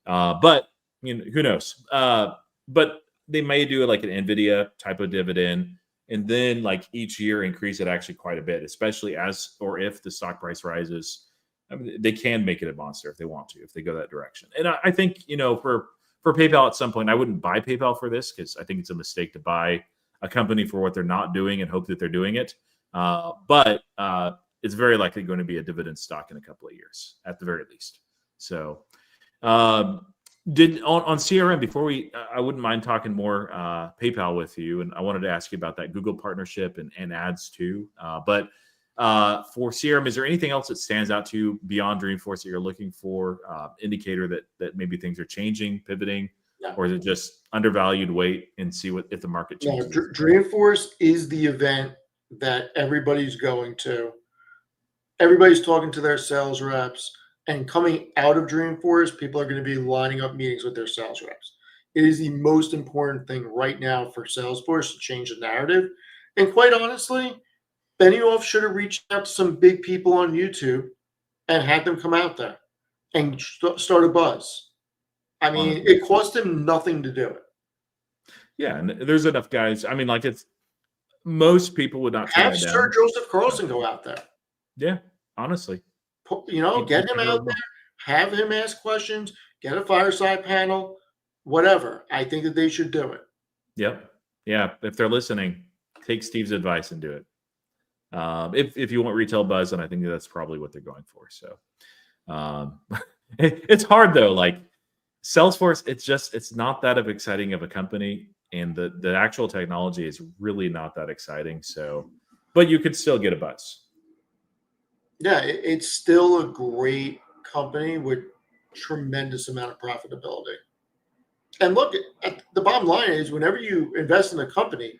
but who knows? But they may do like an NVIDIA type of dividend, and then like each year increase it actually quite a bit, especially as or if the stock price rises. I mean, they can make it a monster if they want to, if they go that direction. And I think, for PayPal at some point, I wouldn't buy PayPal for this because I think it's a mistake to buy a company for what they're not doing and hope that they're doing it. But it's very likely going to be a dividend stock in a couple of years at the very least. So did on CRM before I wouldn't mind talking more PayPal with you, and I wanted to ask you about that Google partnership and ads too. But for CRM, is there anything else that stands out to you beyond Dreamforce that you're looking for, indicator that maybe things are changing, pivoting, or is it just undervalued, wait and see if the market changes? No, Dreamforce is the event that everybody's going to. everybody's talking to their sales reps, and coming out of Dreamforce, people are going to be lining up meetings with their sales reps. It is the most important thing right now for Salesforce to change the narrative. And quite honestly, Benioff should have reached out to some big people on YouTube and had them come out there and start a buzz. I mean, Honestly. it cost him nothing to do it. Yeah, and there's enough guys. I mean, like it's most people would not turn Have that Sir down. Joseph Carlson go out there. Yeah, honestly. Get him out there, have him ask questions, get a fireside panel, whatever. I think that they should do it. Yep. Yeah. If they're listening, take Steve's advice and do it. If you want retail buzz, and I think that's probably what they're going for. So it's hard though. Like Salesforce, it's not that exciting of a company, and the actual technology is really not that exciting. So, but you could still get a buzz. Yeah, it's still a great company with tremendous amount of profitability. And look, the bottom line is whenever you invest in a company,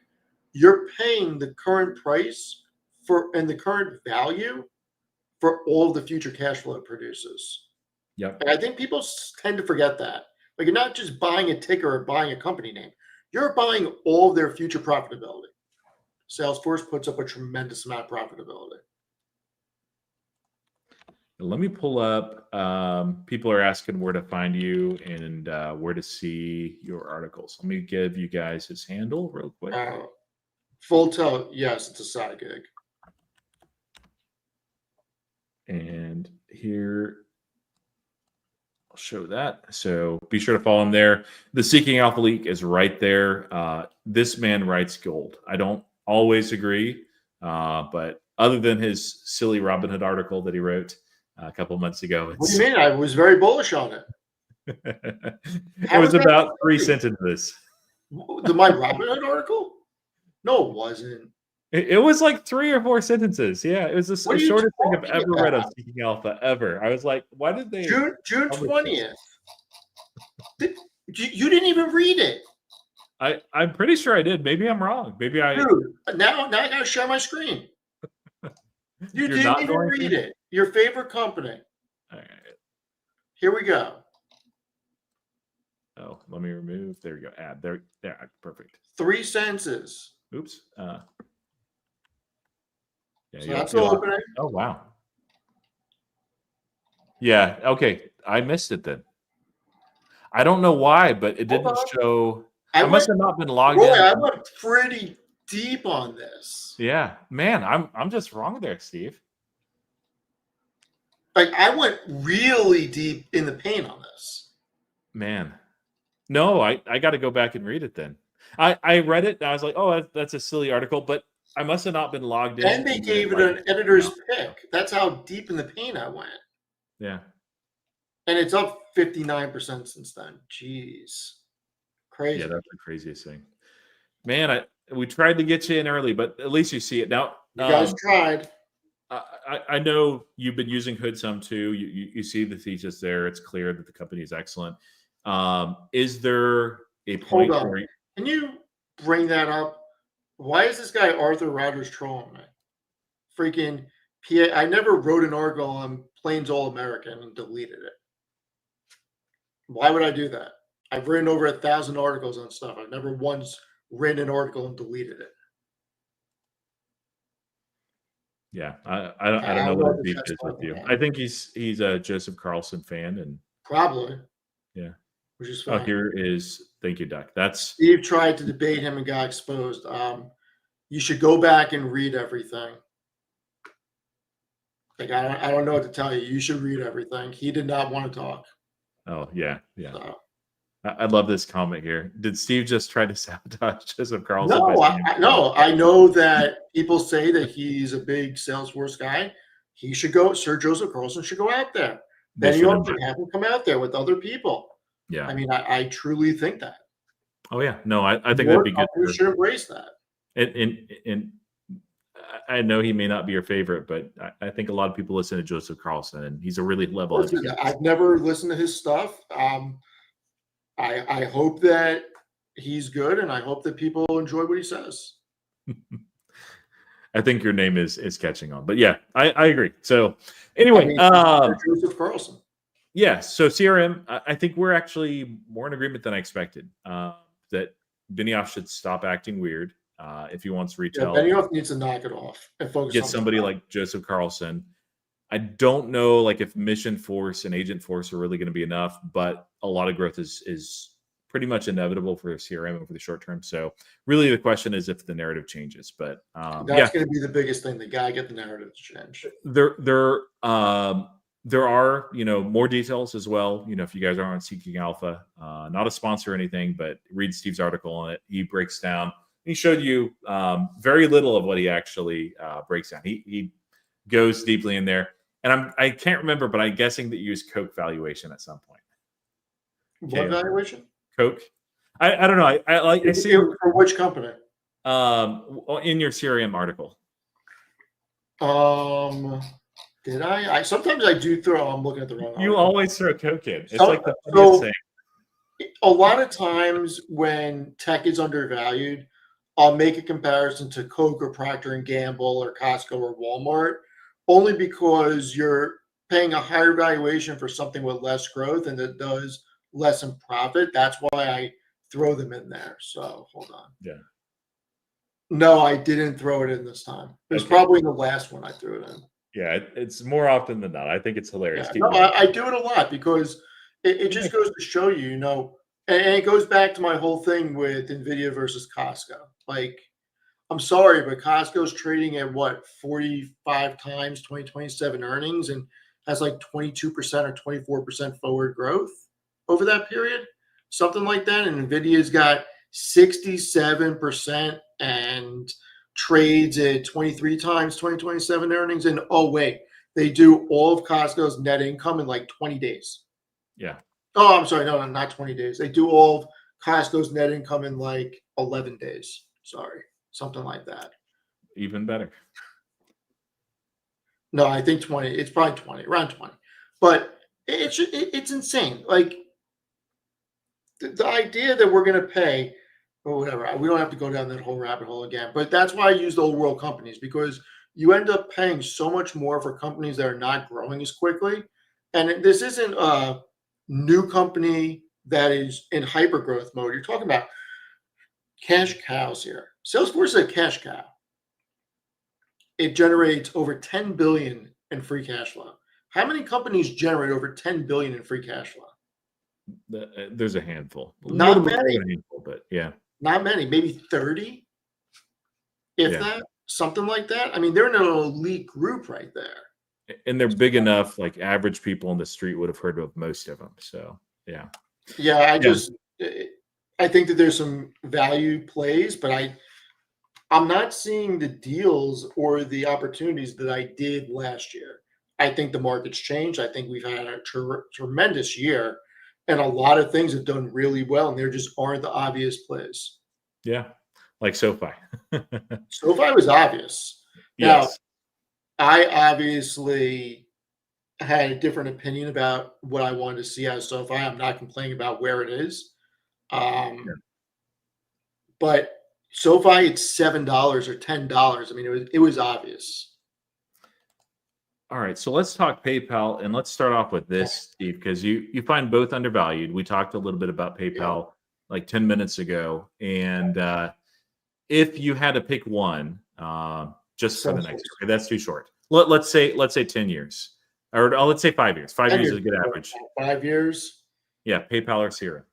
you're paying the current price and the current value for all of the future cash flow it produces. Yep. And I think people tend to forget that. Like you're not just buying a ticker or buying a company name. You're buying all of their future profitability. Salesforce puts up a tremendous amount of profitability. Let me pull up. People are asking where to find you and where to see your articles. Let me give you guys his handle real quick. Full tell, yes, it's a side gig. And here, I'll show that. So be sure to follow him there. The Seeking Alpha Leak is right there. This man writes gold. I don't always agree, but other than his silly Robinhood article that he wrote a couple months ago. What do you mean? I was very bullish on it. It was about 3 sentences. My Robinhood article? No, it wasn't. It was like 3 or 4 sentences. Yeah, it was the shortest thing I've ever read of Seeking Alpha ever. I was like, why did they? June 20th. You didn't even read it. I'm pretty sure I did. Maybe I'm wrong. Maybe I. Dude, now I gotta share my screen. You didn't even read it. Your favorite company. All right. Here we go. Oh, let me remove. There we go. Add there. Yeah, perfect. 3 sentences. Oops. Yeah, so that's the opening. Oh wow. Yeah. Okay. I missed it then. I don't know why, but it didn't show. I must have not been logged in. I went pretty deep on this. Yeah, man. I'm just wrong there, Steve. Like I went really deep in the paint on this. Man. No, I got to go back and read it then. I read it and I was like, oh, that's a silly article, but I must have not been logged in. And they gave it an editor's pick. That's how deep in the paint I went. Yeah. And it's up 59% since then. Jeez. Crazy. Yeah, that's the craziest thing. Man, we tried to get you in early, but at least you see it. Now, you guys tried. I know you've been using Hood some too. You see the thesis there. It's clear that the company is excellent. Is there a point where can you bring that up? Why is this guy Arthur Rogers trolling me? Freaking PA. I never wrote an article on Plains All American and deleted it. Why would I do that? I've written over 1,000 articles on stuff. I've never once written an article and deleted it. Yeah, I don't know what the beef is with you. I think he's a Joseph Carlson fan, and probably. Yeah. Which is fine. Oh, here is thank you, Duck. That's Steve tried to debate him and got exposed. You should go back and read everything. Like I don't know what to tell you. You should read everything. He did not want to talk. Oh yeah. So. I love this comment here. Did Steve just try to sabotage Joseph Carlson? No, I know that people say that he's a big Salesforce guy. He should go. Sir Joseph Carlson should go out there. Then you have him come out there with other people. Yeah. I mean, I truly think that. Oh yeah. No, I think that'd be good. We should embrace that. And I know he may not be your favorite, but I think a lot of people listen to Joseph Carlson, and he's a really level head. I've never listened to his stuff. I hope that he's good, and I hope that people enjoy what he says. I think your name is catching on. But yeah, I agree. So anyway, Joseph Carlson. yeah. So CRM, I think we're actually more in agreement than I expected. That Benioff should stop acting weird if he wants retail. Benioff needs to knock it off and focus Get on somebody like Joseph Carlson. I don't know, like if Mission Force and Agent Force are really going to be enough, but a lot of growth is pretty much inevitable for CRM over the short term. So really, the question is if the narrative changes. But that's going to be the biggest thing. The guy get the narrative to change. There are, more details as well. If you guys are on Seeking Alpha, not a sponsor or anything, but read Steve's article on it. He breaks down. He showed you very little of what he actually breaks down. He goes deeply in there. And I can't remember, but I'm guessing that you use Coke valuation at some point. What valuation? Coke. I don't know. I see for which company? In your CRM article. Did I sometimes I do throw. I'm looking at the wrong. You always throw Coke in. It's like the funniest thing. A lot of times when tech is undervalued, I'll make a comparison to Coke or Procter and Gamble or Costco or Walmart. Only because you're paying a higher valuation for something with less growth and that does less in profit. That's why I throw them in there. So hold on. Yeah. No, I didn't throw it in this time. It was probably the last one I threw it in. Yeah, it's more often than not. I think it's hilarious. Yeah, no, I do it a lot because it just goes to show you, and it goes back to my whole thing with NVIDIA versus Costco. Like, I'm sorry, but Costco's trading at 45 times 2027 earnings and has like 22% or 24% forward growth over that period, something like that. And NVIDIA's got 67% and trades at 23 times 2027 earnings. And oh, wait, they do all of Costco's net income in like 20 days. Yeah. Oh, I'm sorry. No, not 20 days. They do all of Costco's net income in like 11 days. Sorry. Something like that. Even better. No, I think 20. It's probably 20, around 20. But it's insane. Like the idea that we're going to pay or whatever. We don't have to go down that whole rabbit hole again. But that's why I use the old world companies, because you end up paying so much more for companies that are not growing as quickly. And this isn't a new company that is in hyper growth mode. You're talking about cash cows here. Salesforce is a cash cow. It generates over 10 billion in free cash flow. How many companies generate over 10 billion in free cash flow? There's a handful. Not many. A handful, but yeah. Not many, maybe 30, if that, something like that. I mean, they're in an elite group right there. And they're big enough, like average people on the street would have heard of most of them. So, yeah. Yeah, I think that there's some value plays, but I'm not seeing the deals or the opportunities that I did last year. I think the market's changed. I think we've had a tremendous year, and a lot of things have done really well, and there just aren't the obvious plays. Yeah, like SOFI. SOFI was obvious. Yes. Now, I obviously had a different opinion about what I wanted to see out of SOFI. I'm not complaining about where it is. But SOFI, it's $7 or $10. I mean, it was obvious. All right, so let's talk PayPal, and let's start off with this, Steve, because you find both undervalued. We talked a little bit about PayPal like 10 minutes ago, and if you had to pick one, just for the next, okay, that's too short. Let's say 10 years, or let's say 5 years. 5 years is a good average. 5 years. Yeah, PayPal or CRM.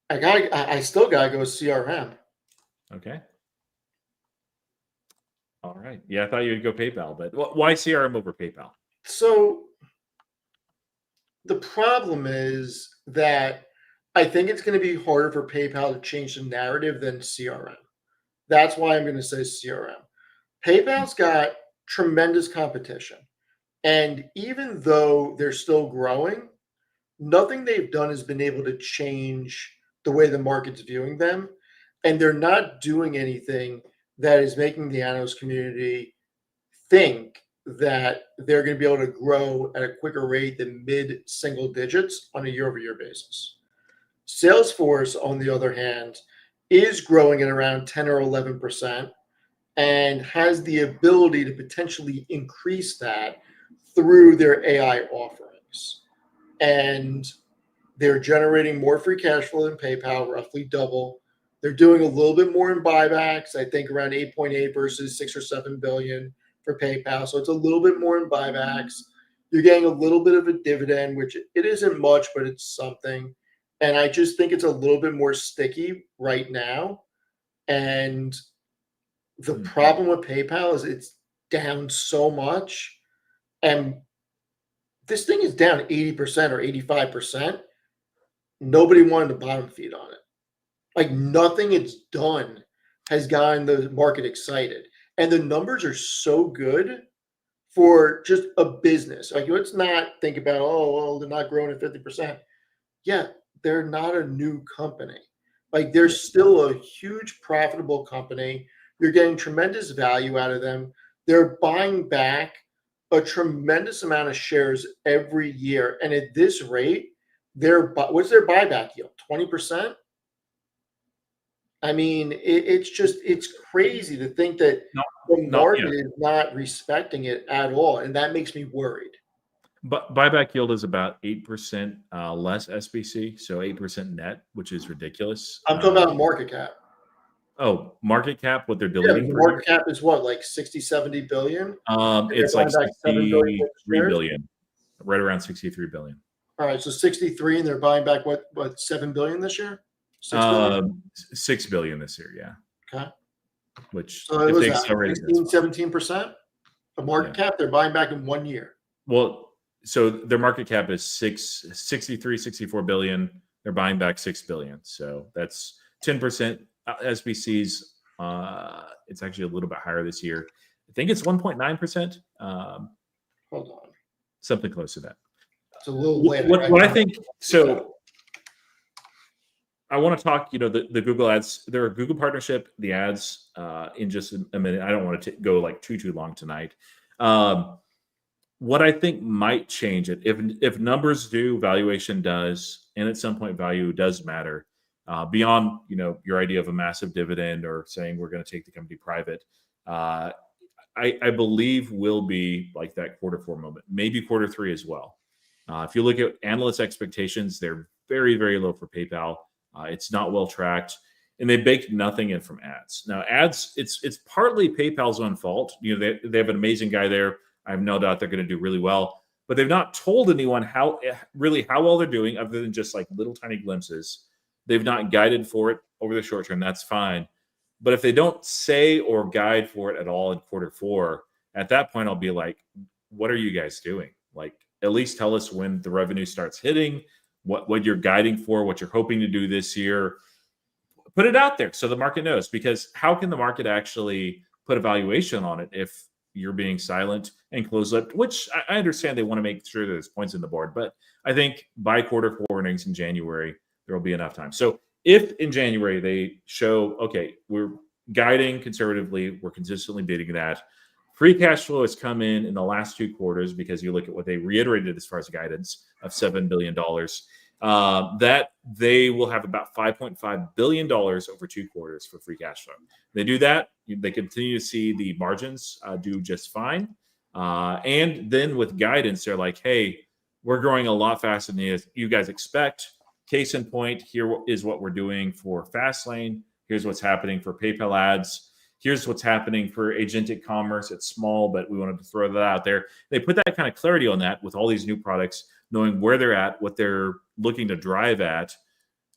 I still gotta go CRM. Okay. All right. Yeah, I thought you'd go PayPal, but why CRM over PayPal? So the problem is that I think it's going to be harder for PayPal to change the narrative than CRM. That's why I'm going to say CRM. PayPal's got tremendous competition. And even though they're still growing, nothing they've done has been able to change the way the market's viewing them. And they're not doing anything that is making the analyst community think that they're going to be able to grow at a quicker rate than mid-single digits on a year-over-year basis. Salesforce, on the other hand, is growing at around 10 or 11% and has the ability to potentially increase that through their AI offerings. And they're generating more free cash flow than PayPal, roughly double. They're doing a little bit more in buybacks, I think around 8.8 versus 6 or 7 billion for PayPal. So it's a little bit more in buybacks. You're getting a little bit of a dividend, which it isn't much, but it's something. And I just think it's a little bit more sticky right now. And the problem with PayPal is it's down so much. And this thing is down 80% or 85%. Nobody wanted to bottom feed on it. Like nothing it's done has gotten the market excited. And the numbers are so good for just a business. Like let's not think about, oh, well, they're not growing at 50%. Yeah, they're not a new company. Like they're still a huge profitable company. You're getting tremendous value out of them. They're buying back a tremendous amount of shares every year. And at this rate, what's their buyback yield? 20%? I mean, it's crazy to think that the market is not respecting it at all. And that makes me worried. But buyback yield is about 8% less SBC, so 8% net, which is ridiculous. I'm talking about market cap. Oh, market cap, what they're deleting? Yeah, market cap is what, like 60, 70 billion? It's like 63 billion, right around 63 billion. All right, so 63, and they're buying back what 7 billion this year? 6 billion? 6 billion this year, yeah. Okay. Which so if they accelerated 17% of market cap, they're buying back in 1 year. Well, so their market cap is 64 billion. They're buying back 6 billion. So that's 10%. SBC's it's actually a little bit higher this year. I think it's 1.9%. Hold on. Something close to that. It's a little late. What I think, so I want to talk, the Google ads, their Google partnership, the ads in just a minute. I don't want to go like too long tonight. What I think might change it, if numbers do, valuation does, and at some point value does matter, beyond your idea of a massive dividend or saying we're going to take the company private, I believe will be like that Q4 moment, maybe Q3 as well. If you look at analyst expectations, they're very, very low for PayPal. It's not well tracked, and they baked nothing in from ads. Now, ads, it's partly PayPal's own fault. They have an amazing guy there. I have no doubt they're going to do really well, but they've not told anyone how well they're doing, other than just like little tiny glimpses. They've not guided for it over the short term. That's fine. But if they don't say or guide for it at all in Q4, at that point, I'll be like, what are you guys doing? Like, at least tell us when the revenue starts hitting, what you're guiding for, what you're hoping to do this year. Put it out there so the market knows, because how can the market actually put a valuation on it if you're being silent and close-lipped, which I understand they want to make sure there's points in the board. But I think by Q4 earnings in January, there will be enough time. So if in January they show, okay, we're guiding conservatively, we're consistently beating that, free cash flow has come in the last 2 quarters, because you look at what they reiterated as far as guidance of $7 billion, that they will have about $5.5 billion over 2 quarters for free cash flow. They do that, they continue to see the margins do just fine. And then with guidance, they're like, hey, we're growing a lot faster than you guys expect. Case in point, here is what we're doing for Fastlane. Here's what's happening for PayPal ads. Here's what's happening for agentic commerce. It's small, but we wanted to throw that out there. They put that kind of clarity on that with all these new products, knowing where they're at, what they're looking to drive at,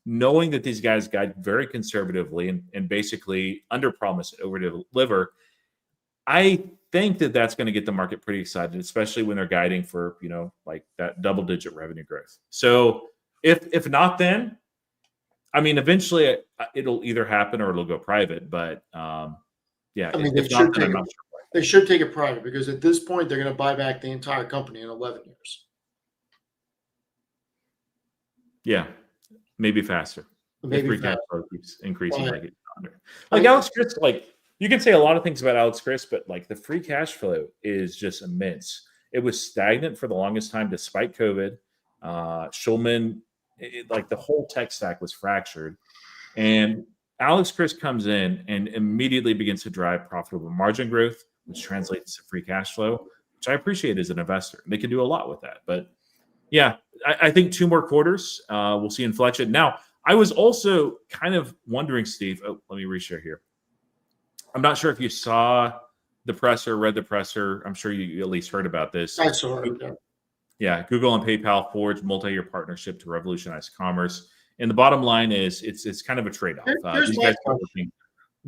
knowing that these guys guide very conservatively and basically under-promise and over-deliver. I think that that's going to get the market pretty excited, especially when they're guiding for, like that double-digit revenue growth. So if not, then, I mean, eventually it'll either happen or it'll go private. But yeah, I mean, they should take it private, because at this point they're going to buy back the entire company in 11 years. Yeah, maybe faster. Maybe free faster. cash flow keeps increasing like it's under. Like Alex Christ, like you can say a lot of things about Alex Christ, but like the free cash flow is just immense. It was stagnant for the longest time despite COVID. Schulman, like the whole tech stack was fractured. And Alex Chris comes in and immediately begins to drive profitable margin growth, which translates to free cash flow, which I appreciate as an investor. They can do a lot with that. But yeah, I think 2 more quarters, we'll see inflection. Now, I was also kind of wondering, Steve, let me reshare here. I'm not sure if you saw the presser, read the presser. I'm sure you at least heard about this. I saw it. Yeah. Yeah, Google and PayPal forged multi-year partnership to revolutionize commerce. And the bottom line is, it's kind of a trade-off. Here's These my guys are question. working.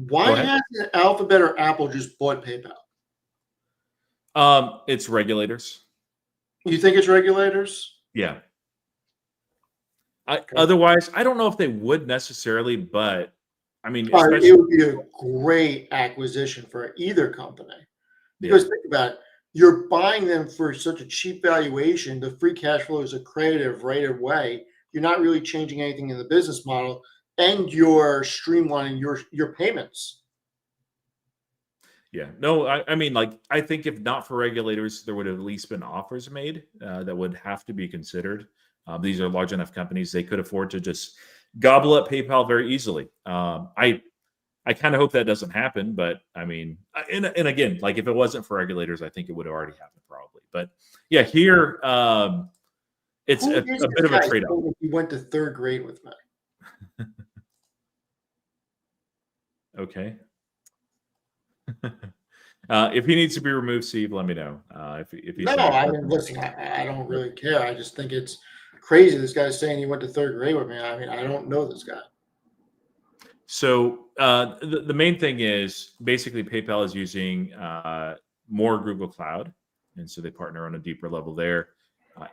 Why hasn't Alphabet or Apple just bought PayPal? It's regulators. You think it's regulators? Yeah. Otherwise, I don't know if they would necessarily, but I mean, especially, it would be a great acquisition for either company. Because think about it, you're buying them for such a cheap valuation. The free cash flow is accretive right away. You're not really changing anything in the business model, and you're streamlining your payments. yeah, no, I mean, like, I think if not for regulators, there would have at least been offers made that would have to be considered. These are large enough companies; they could afford to just gobble up PayPal very easily. I kind of hope that doesn't happen, but I mean, and again, like if it wasn't for regulators, I think it would have already happened probably. But yeah, here it's Who a is bit this of a guy trade-off. saying he went to 3rd grade with me? Okay. If he needs to be removed, Steve, let me know. If he's No, not- I mean, listen, I don't really care. I just think it's crazy. This guy's saying he went to 3rd grade with me. I mean, I don't know this guy. So the main thing is basically PayPal is using more Google Cloud, and so they partner on a deeper level there.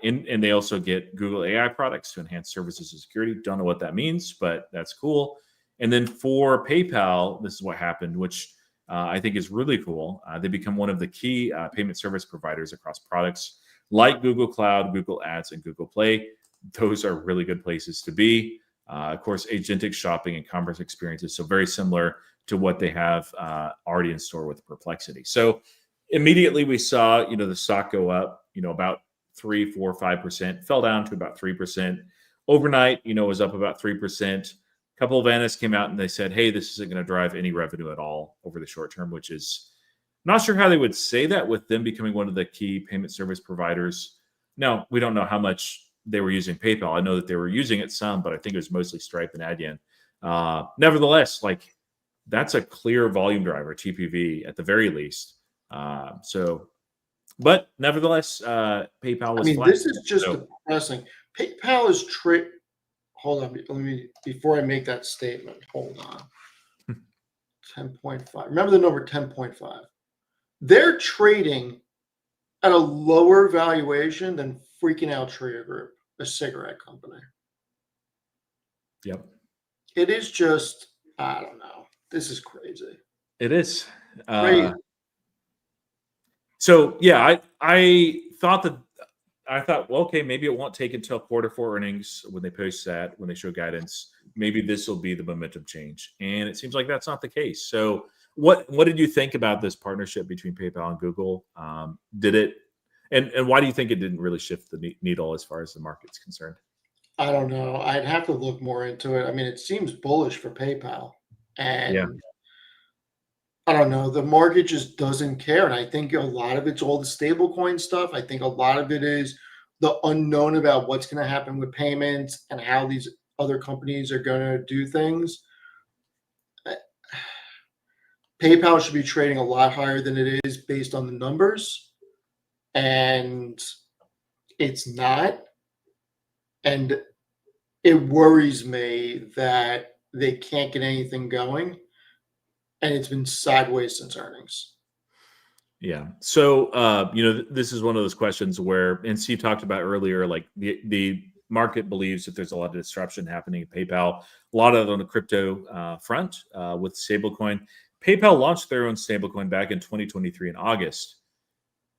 And they also get Google AI products to enhance services and security. Don't know what that means, but that's cool. And then for PayPal, this is what happened, which I think is really cool. They become one of the key payment service providers across products like Google Cloud, Google Ads, and Google Play. Those are really good places to be. Of course, agentic shopping and commerce experiences, so very similar to what they have already in store with Perplexity. So immediately we saw, the stock go up, about 3, 4, 5%, fell down to about 3%. Overnight, it was up about 3%. A couple of analysts came out and they said, hey, this isn't going to drive any revenue at all over the short term, which is not sure how they would say that with them becoming one of the key payment service providers. Now, we don't know how much they were using PayPal. I know that they were using it some, but I think it was mostly Stripe and Adyen. Nevertheless, like that's a clear volume driver, TPV at the very least. But nevertheless, PayPal was flat. This is just depressing. PayPal is hold on, let me before I make that statement. Hold on. 10.5. Remember the number 10.5. They're trading at a lower valuation than freaking out Trader Group, a cigarette company. Yep. It is just, I don't know. This is crazy. It is. Crazy. So yeah, I thought, well, okay, maybe it won't take until Q4 earnings when they post that, when they show guidance. Maybe this will be the momentum change, and it seems like that's not the case. So, what did you think about this partnership between PayPal and Google? Did it, and why do you think it didn't really shift the needle as far as the market's concerned? I don't know. I'd have to look more into it. I mean, it seems bullish for PayPal, and Yeah. I don't know. The market just doesn't care. And I think a lot of it's all the stablecoin stuff. I think a lot of it is the unknown about what's going to happen with payments and how these other companies are going to do things. PayPal should be trading a lot higher than it is based on the numbers. And it's not. And it worries me that they can't get anything going. And it's been sideways since earnings. Yeah. So, this is one of those questions where, and Steve talked about earlier, like the market believes that there's a lot of disruption happening at PayPal, a lot of it on the crypto front with stablecoin. PayPal launched their own stablecoin back in 2023 in August.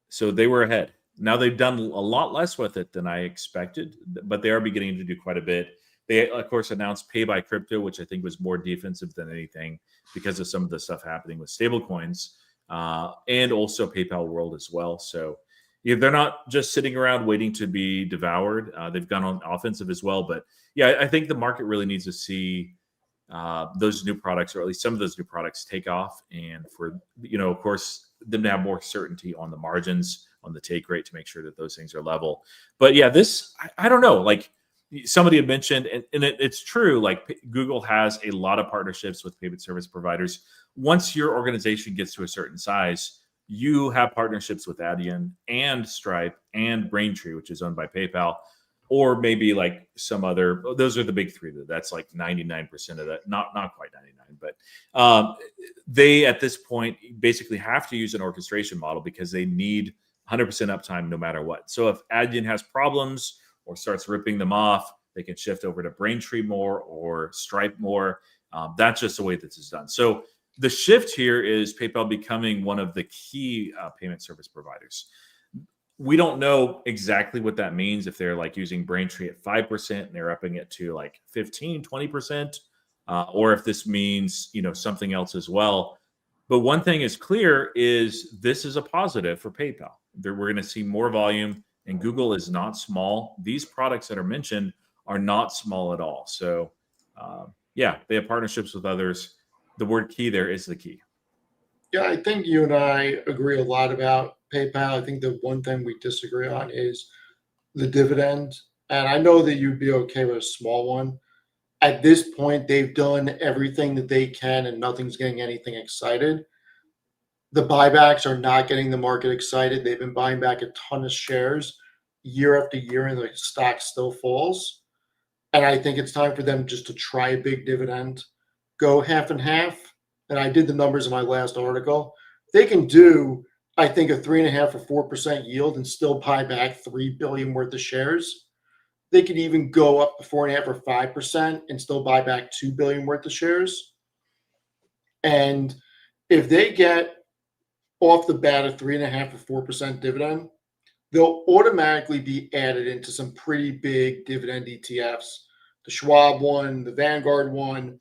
So they were ahead. Now they've done a lot less with it than I expected, but they are beginning to do quite a bit. They, of course, announced Pay by Crypto, which I think was more defensive than anything because of some of the stuff happening with stablecoins, and also PayPal World as well. So they're not just sitting around waiting to be devoured. They've gone on offensive as well. But yeah, I think the market really needs to see those new products, or at least some of those new products, take off, and for of course, them to have more certainty on the margins, on the take rate, to make sure that those things are level. But yeah, this I don't know. Like somebody had mentioned, and it's true. Like Google has a lot of partnerships with payment service providers. Once your organization gets to a certain size, you have partnerships with Adyen and Stripe and Braintree, which is owned by PayPal, or maybe like some other. Those are the big three. That's like 99% of that. Not quite 99, but they at this point basically have to use an orchestration model because they need 100% uptime no matter what. So if Adyen has problems or starts ripping them off, they can shift over to Braintree more or Stripe more. That's just the way this is done. So the shift here is PayPal becoming one of the key payment service providers. We don't know exactly what that means, if they're like using Braintree at 5% and they're upping it to like 15, 20%, or if this means, something else as well. But one thing is clear is this is a positive for PayPal. We're going to see more volume, and Google is not small. These products that are mentioned are not small at all. So yeah, they have partnerships with others. The word key there is the key. Yeah, I think you and I agree a lot about PayPal. I think the one thing we disagree on is the dividend. And I know that you'd be okay with a small one. At this point, they've done everything that they can and nothing's getting anything excited. The buybacks are not getting the market excited. They've been buying back a ton of shares year after year, and the stock still falls. And I think it's time for them just to try a big dividend, go half and half. And I did the numbers in my last article. They can do, I think, a 3.5 or 4% yield and still buy back $3 billion worth of shares. They could even go up to 4.5 or 5% and still buy back $2 billion worth of shares. And if they get off the bat a 3.5 or 4% dividend, they'll automatically be added into some pretty big dividend ETFs. The Schwab one, the Vanguard one,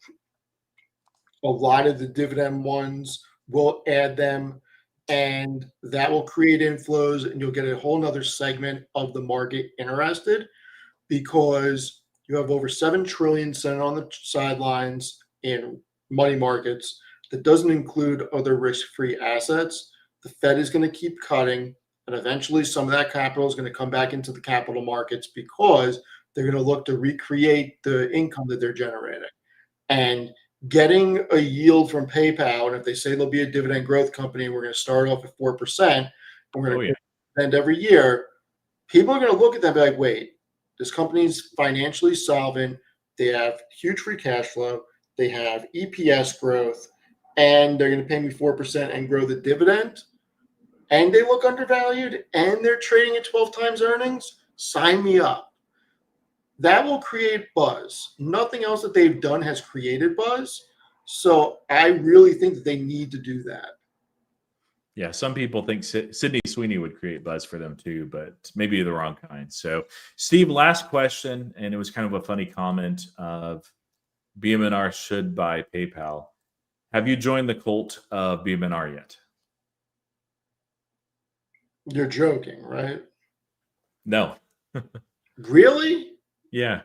a lot of the dividend ones will add them, and that will create inflows, and you'll get a whole nother segment of the market interested, because you have over 7 trillion sitting on the sidelines in money markets. That doesn't include other risk-free assets. The Fed is going to keep cutting, and eventually some of that capital is going to come back into the capital markets because they're going to look to recreate the income that they're generating. And getting a yield from PayPal, and if they say they'll be a dividend growth company and we're going to start off at 4%, and we're going to dividend every year, people are going to look at that and be like, wait, this company's financially solvent. They have huge free cash flow. They have EPS growth, and they're going to pay me 4% and grow the dividend. And they look undervalued, and they're trading at 12 times earnings. Sign me up. That will create buzz. Nothing else that they've done has created buzz. So I really think that they need to do that. Yeah, some people think Sydney Sweeney would create buzz for them too, but maybe the wrong kind. So, Steve, last question, and it was kind of a funny comment of BMNR should buy PayPal. Have you joined the cult of BMNR yet? You're joking, right? No. Really? Yeah.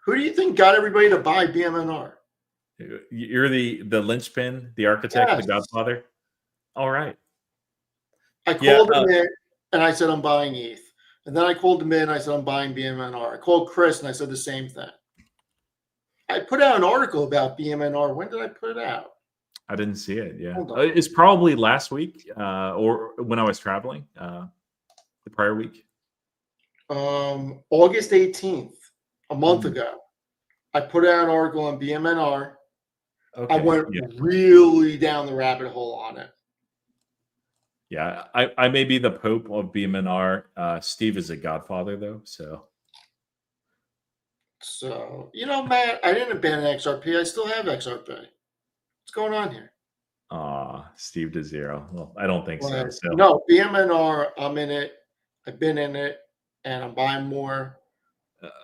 Who do you think got everybody to buy BMNR? You're the linchpin, the architect, Yes. the godfather? All right. I called him in and I said, I'm buying ETH. And then I called him in and I said, I'm buying BMNR. I called Chris and I said the same thing. I put out an article about BMNR. When did I put it out? I didn't see it. Yeah. It's probably last week or when I was traveling the prior week. August 18th, a month ago. I put out an article on BMNR. Okay. I went really down the rabbit hole on it. Yeah, I may be the Pope of BMNR. Steve is a godfather, though. So, Matt, I didn't abandon XRP. I still have XRP. What's going on here? Steve DeZero. Well, I don't think so. No, BMNR, I'm in it. I've been in it, and I'm buying more.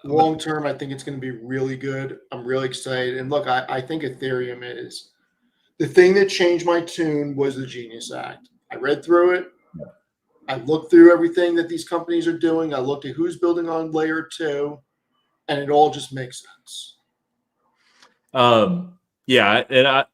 Long term, I think it's going to be really good. I'm really excited. And look, I think Ethereum is the thing that changed my tune was the Genius Act. I read through it. I looked through everything that these companies are doing. I looked at who's building on layer 2, and it all just makes sense. Yeah, and I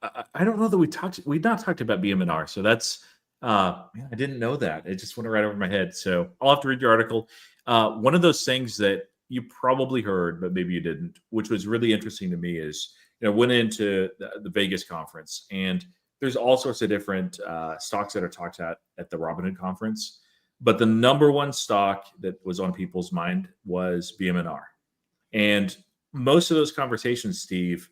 don't know that we've not talked about BMNR, so that's man, I didn't know that. It just went right over my head. So I'll have to read your article. One of those things that you probably heard, but maybe you didn't, which was really interesting to me, is went into the Vegas conference, and there's all sorts of different stocks that are talked at the Robinhood conference, but the number one stock that was on people's mind was BMNR, and most of those conversations, Steve,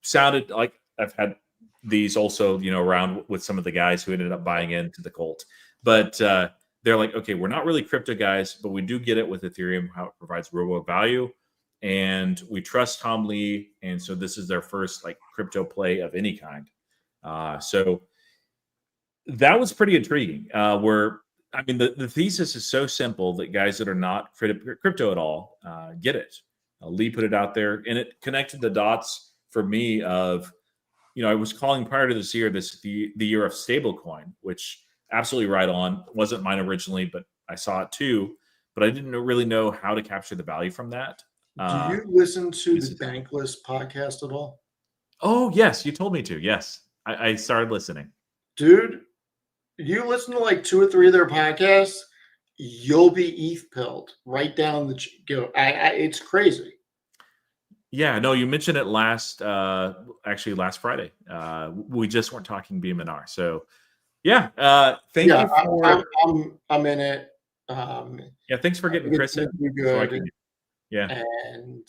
sounded like I've had these also, around with some of the guys who ended up buying into the cult. But they're like, okay, we're not really crypto guys, but we do get it with Ethereum, how it provides real world value. And we trust Tom Lee. And so this is their first like crypto play of any kind. So that was pretty intriguing. The thesis is so simple that guys that are not crypto at all get it. Lee put it out there, and it connected the dots for me of, I was calling prior to this year the year of stablecoin, which absolutely right on. Wasn't mine originally, but I saw it too. But I didn't really know how to capture the value from that. Do you listen to the Bankless podcast at all? Oh, yes. You told me to. Yes. I started listening. Dude, you listen to like 2 or 3 of their podcasts, you'll be ETH pilled right down the go. It's crazy. Yeah, no, you mentioned it last Friday. We just weren't talking BMNR. So yeah, thank you for I'm in it. Yeah, thanks for getting Chris in. Good. Yeah. And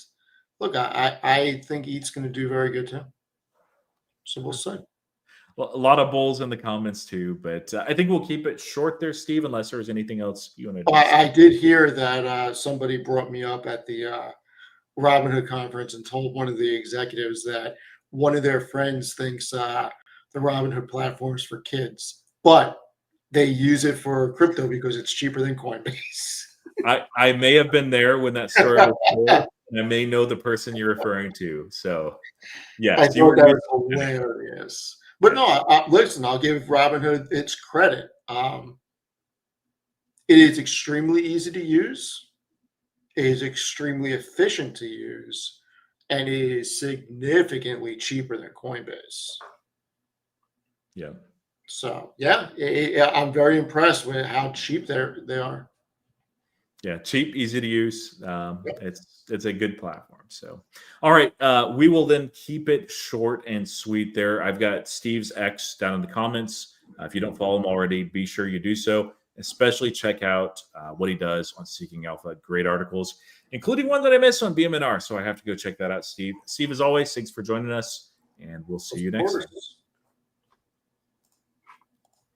look, I think ETH's going to do very good too. So we'll see. Well, a lot of bulls in the comments too, but I think we'll keep it short there, Steve, unless there's anything else you want to do. I did hear that somebody brought me up at the Robinhood conference and told one of the executives that one of their friends thinks the Robinhood platform is for kids, but they use it for crypto because it's cheaper than Coinbase. I may have been there when that story was told, and I may know the person you're referring to. So, yeah, I thought that was hilarious. But no, listen, I'll give Robinhood its credit. It is extremely easy to use. It is extremely efficient to use, and it is significantly cheaper than Coinbase. Yeah. So yeah, I'm very impressed with how cheap they are. Yeah, cheap, easy to use. It's a good platform. So, all right, we will then keep it short and sweet there. I've got Steve's X down in the comments. If you don't follow him already, be sure you do so. Especially check out what he does on Seeking Alpha. Great articles, including one that I missed on BMNR. So I have to go check that out, Steve. Steve, as always, thanks for joining us, and we'll see you next time.